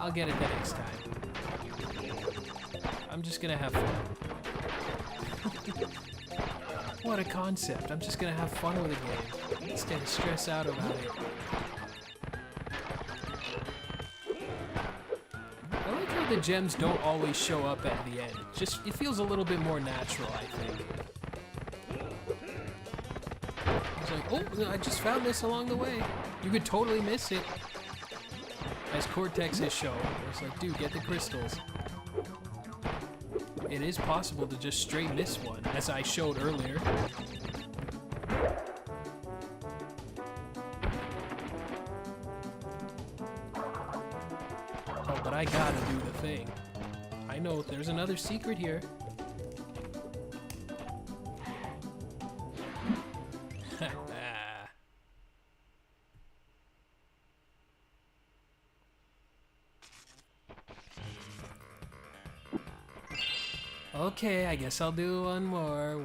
I'll get it the next time. I'm just gonna have fun. What a concept. I'm just gonna have fun with the game instead of stress out about it. I like how the gems don't always show up at the end. Just, it feels a little bit more natural, I think. It's like, oh, I just found this along the way. You could totally miss it. As Cortex is showing. It's like, dude, get the crystals. It is possible to just straight miss one, as I showed earlier. Oh, but I gotta do the thing. I know, there's another secret here. Okay, I guess I'll do one more.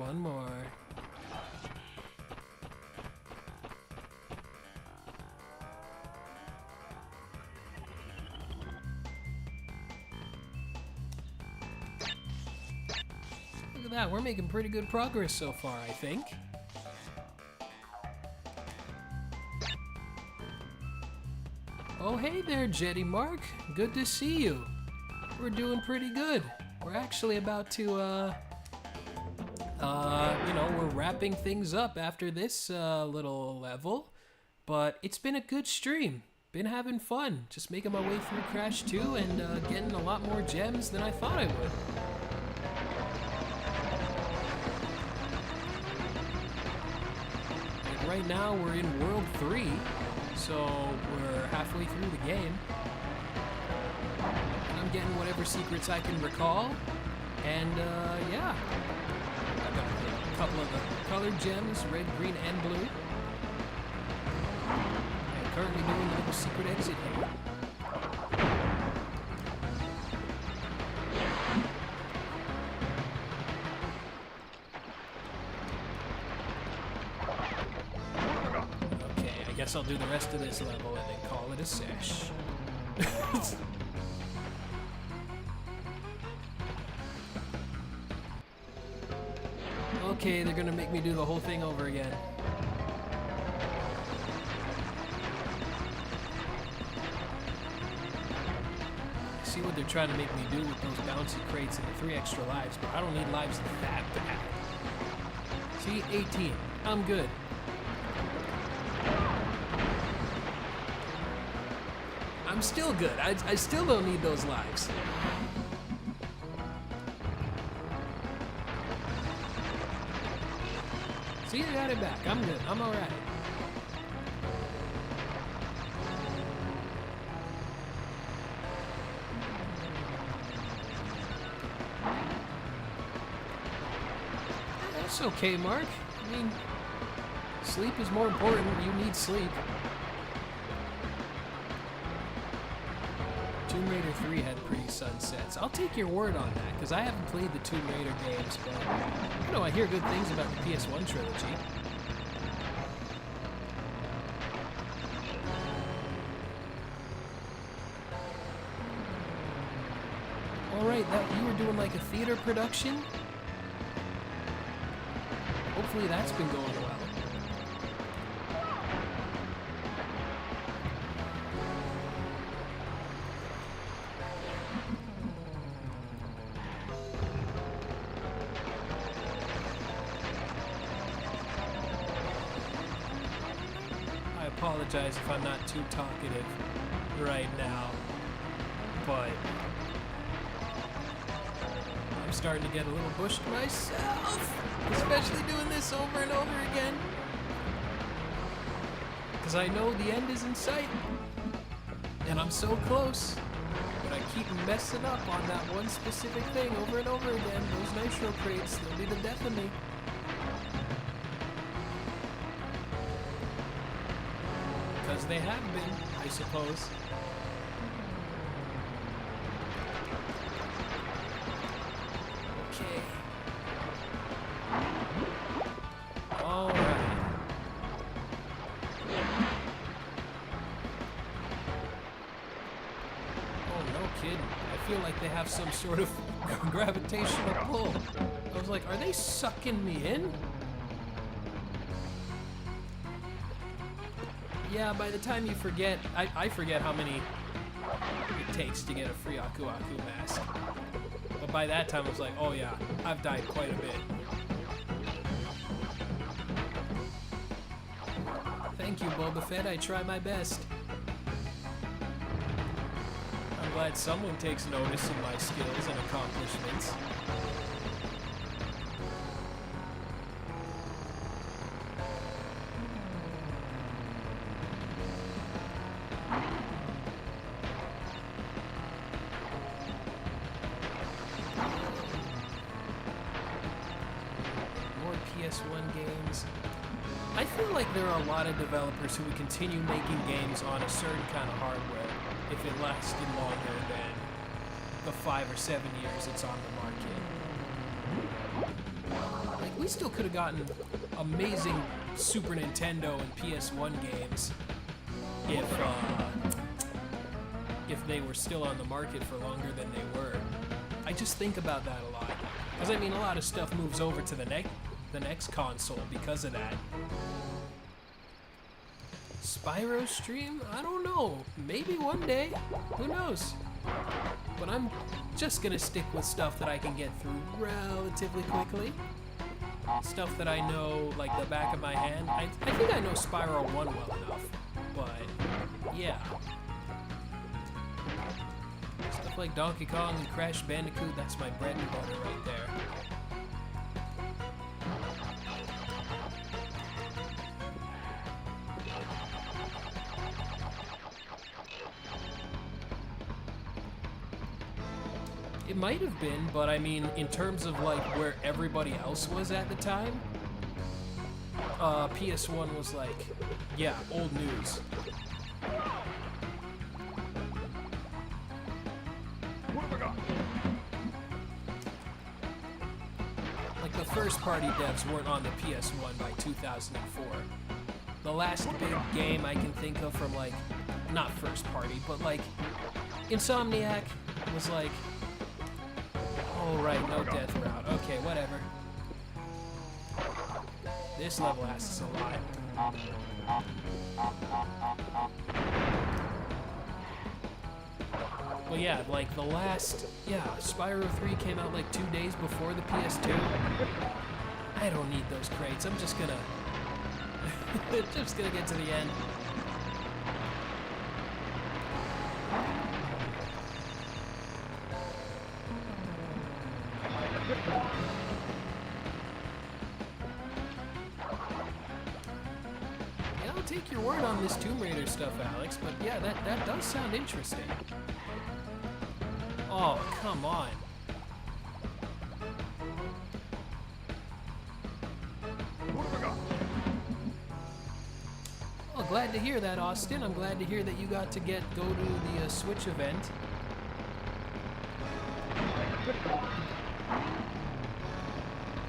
Look at that, we're making pretty good progress so far, I think. Oh, hey there, Jetty Mark. Good to see you. We're doing pretty good. We're actually about to, we're wrapping things up after this little level. But it's been a good stream. Been having fun. Just making my way through Crash 2 and getting a lot more gems than I thought I would. And right now we're in World 3. So we're halfway through the game. And I'm getting whatever secrets I can recall. And yeah. I got a couple of the colored gems, red, green, and blue. I'm currently doing the little secret exit here. I guess I'll do the rest of this level and then call it a sesh. Okay, they're gonna make me do the whole thing over again. I see what they're trying to make me do with those bouncy crates and the 3 extra lives, but I don't need lives that bad. See, 18. I'm good. I'm still good. I still don't need those lives. See, I got it back. I'm good. I'm alright. That's okay, Mark. I mean, sleep is more important. You need sleep. Tomb Raider 3 had pretty sunsets. I'll take your word on that, because I haven't played the Tomb Raider games, but, I hear good things about the PS1 trilogy. Alright, you were doing like a theater production? Hopefully that's been going well. I apologize if I'm not too talkative right now, but I'm starting to get a little bushed myself, especially doing this over and over again, because I know the end is in sight, and I'm so close, but I keep messing up on that one specific thing over and over again. Those nitro crates, they'll be the death of me. Because they have been, I suppose. Okay. Alright. Oh, no kidding. I feel like they have some sort of gravitational pull. I was like, are they sucking me in? Yeah, by the time you forget, I forget how many it takes to get a free Aku Aku mask. But by that time, I was like, oh yeah, I've died quite a bit. Thank you, Boba Fett, I try my best. I'm glad someone takes notice of my skills and accomplishments. PS1 games. I feel like there are a lot of developers who would continue making games on a certain kind of hardware if it lasted longer than the 5 or 7 years it's on the market. Like, we still could have gotten amazing Super Nintendo and PS1 games if they were still on the market for longer than they were. I just think about that a lot. Because, I mean, a lot of stuff moves over to the next console because of that. Spyro stream? I don't know. Maybe one day. Who knows? But I'm just gonna stick with stuff that I can get through relatively quickly. Stuff that I know like the back of my hand. I think I know Spyro 1 well enough. But, yeah. Stuff like Donkey Kong and Crash Bandicoot, that's my bread and butter right there. It might have been, but I mean, in terms of like where everybody else was at the time, PS1 was like, yeah, old news. Like the first party devs weren't on the PS1 by 2004. The last big game I can think of from like, not first party, but like Insomniac was like, oh right, no death route. Okay, whatever. This level asks a lot. Well, yeah, like the last, Spyro 3 came out like 2 days before the PS2. I don't need those crates. I'm just gonna, just gonna get to the end. Yeah, I'll take your word on this Tomb Raider stuff, Alex, but yeah, that does sound interesting. Oh, come on. Well, glad to hear that, Austin. I'm glad to hear that you got to go to the Switch event.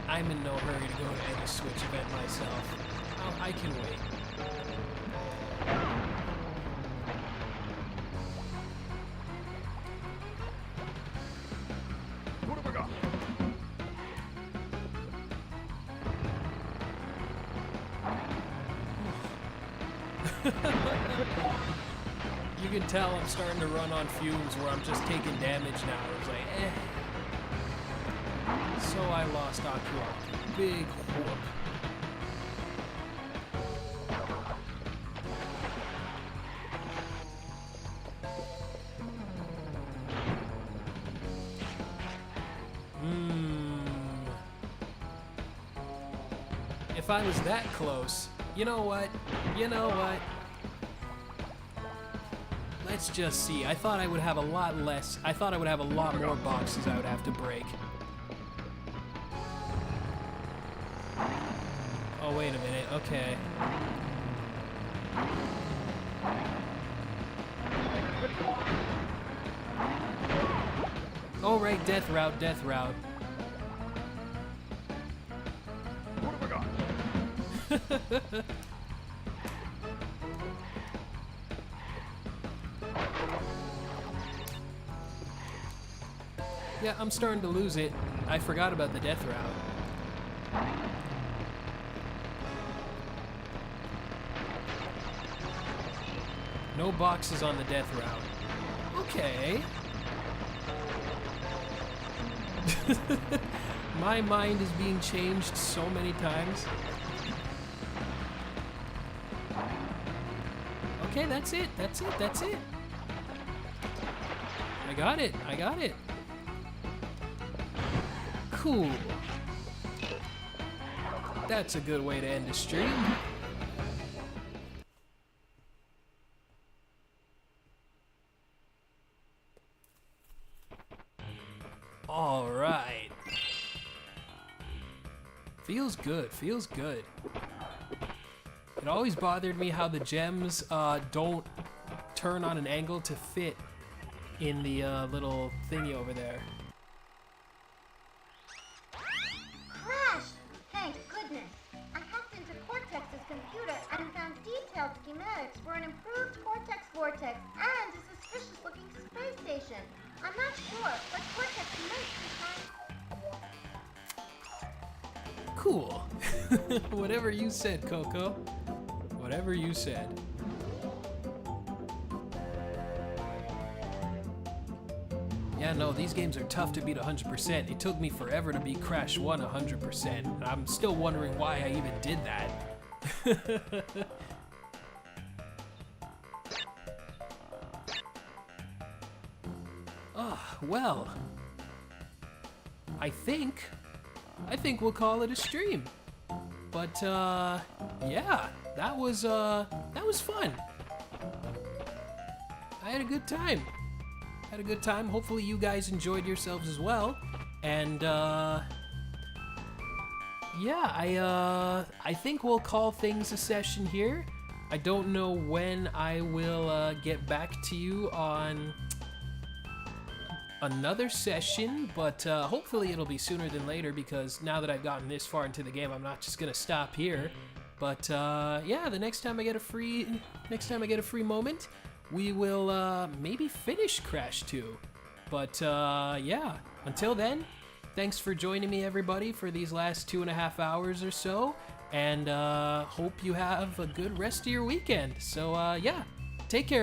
I'm in no hurry to go to any Switch event myself. I can wait. What have I got? You can tell I'm starting to run on fumes where I'm just taking damage now. It's like, eh. So I lost Aku. Big whoop. If I was that close, you know what? Let's just see. I thought I would have a lot less. I thought I would have a lot more boxes I would have to break. Oh, wait a minute. Okay. Oh, right. Death route, death route. What have I got? Yeah, I'm starting to lose it. I forgot about the death route. No boxes on the death route. Okay. My mind is being changed so many times. Okay, that's it. That's it. That's it. I got it. I got it. Cool. That's a good way to end a stream. All right. Feels good. Feels good. It always bothered me how the gems don't turn on an angle to fit in the little thingy over there. vortex and a suspicious-looking space station. I'm not sure, but Cortex might be fine. Cool. Whatever you said, Coco. Whatever you said. Yeah, no, these games are tough to beat 100%. It took me forever to beat Crash 1 100%, and I'm still wondering why I even did that. Well, I think we'll call it a stream. But yeah, that was fun. I had a good time. Hopefully you guys enjoyed yourselves as well. And yeah, I think we'll call things a session here. I don't know when I will get back to you on another session, but hopefully it'll be sooner than later, because now that I've gotten this far into the game, I'm not just gonna stop here. But yeah, the next time I get a free moment, we will maybe finish Crash 2. But yeah, until then, thanks for joining me, everybody, for these last 2.5 hours or so, and hope you have a good rest of your weekend. So yeah, take care, everybody.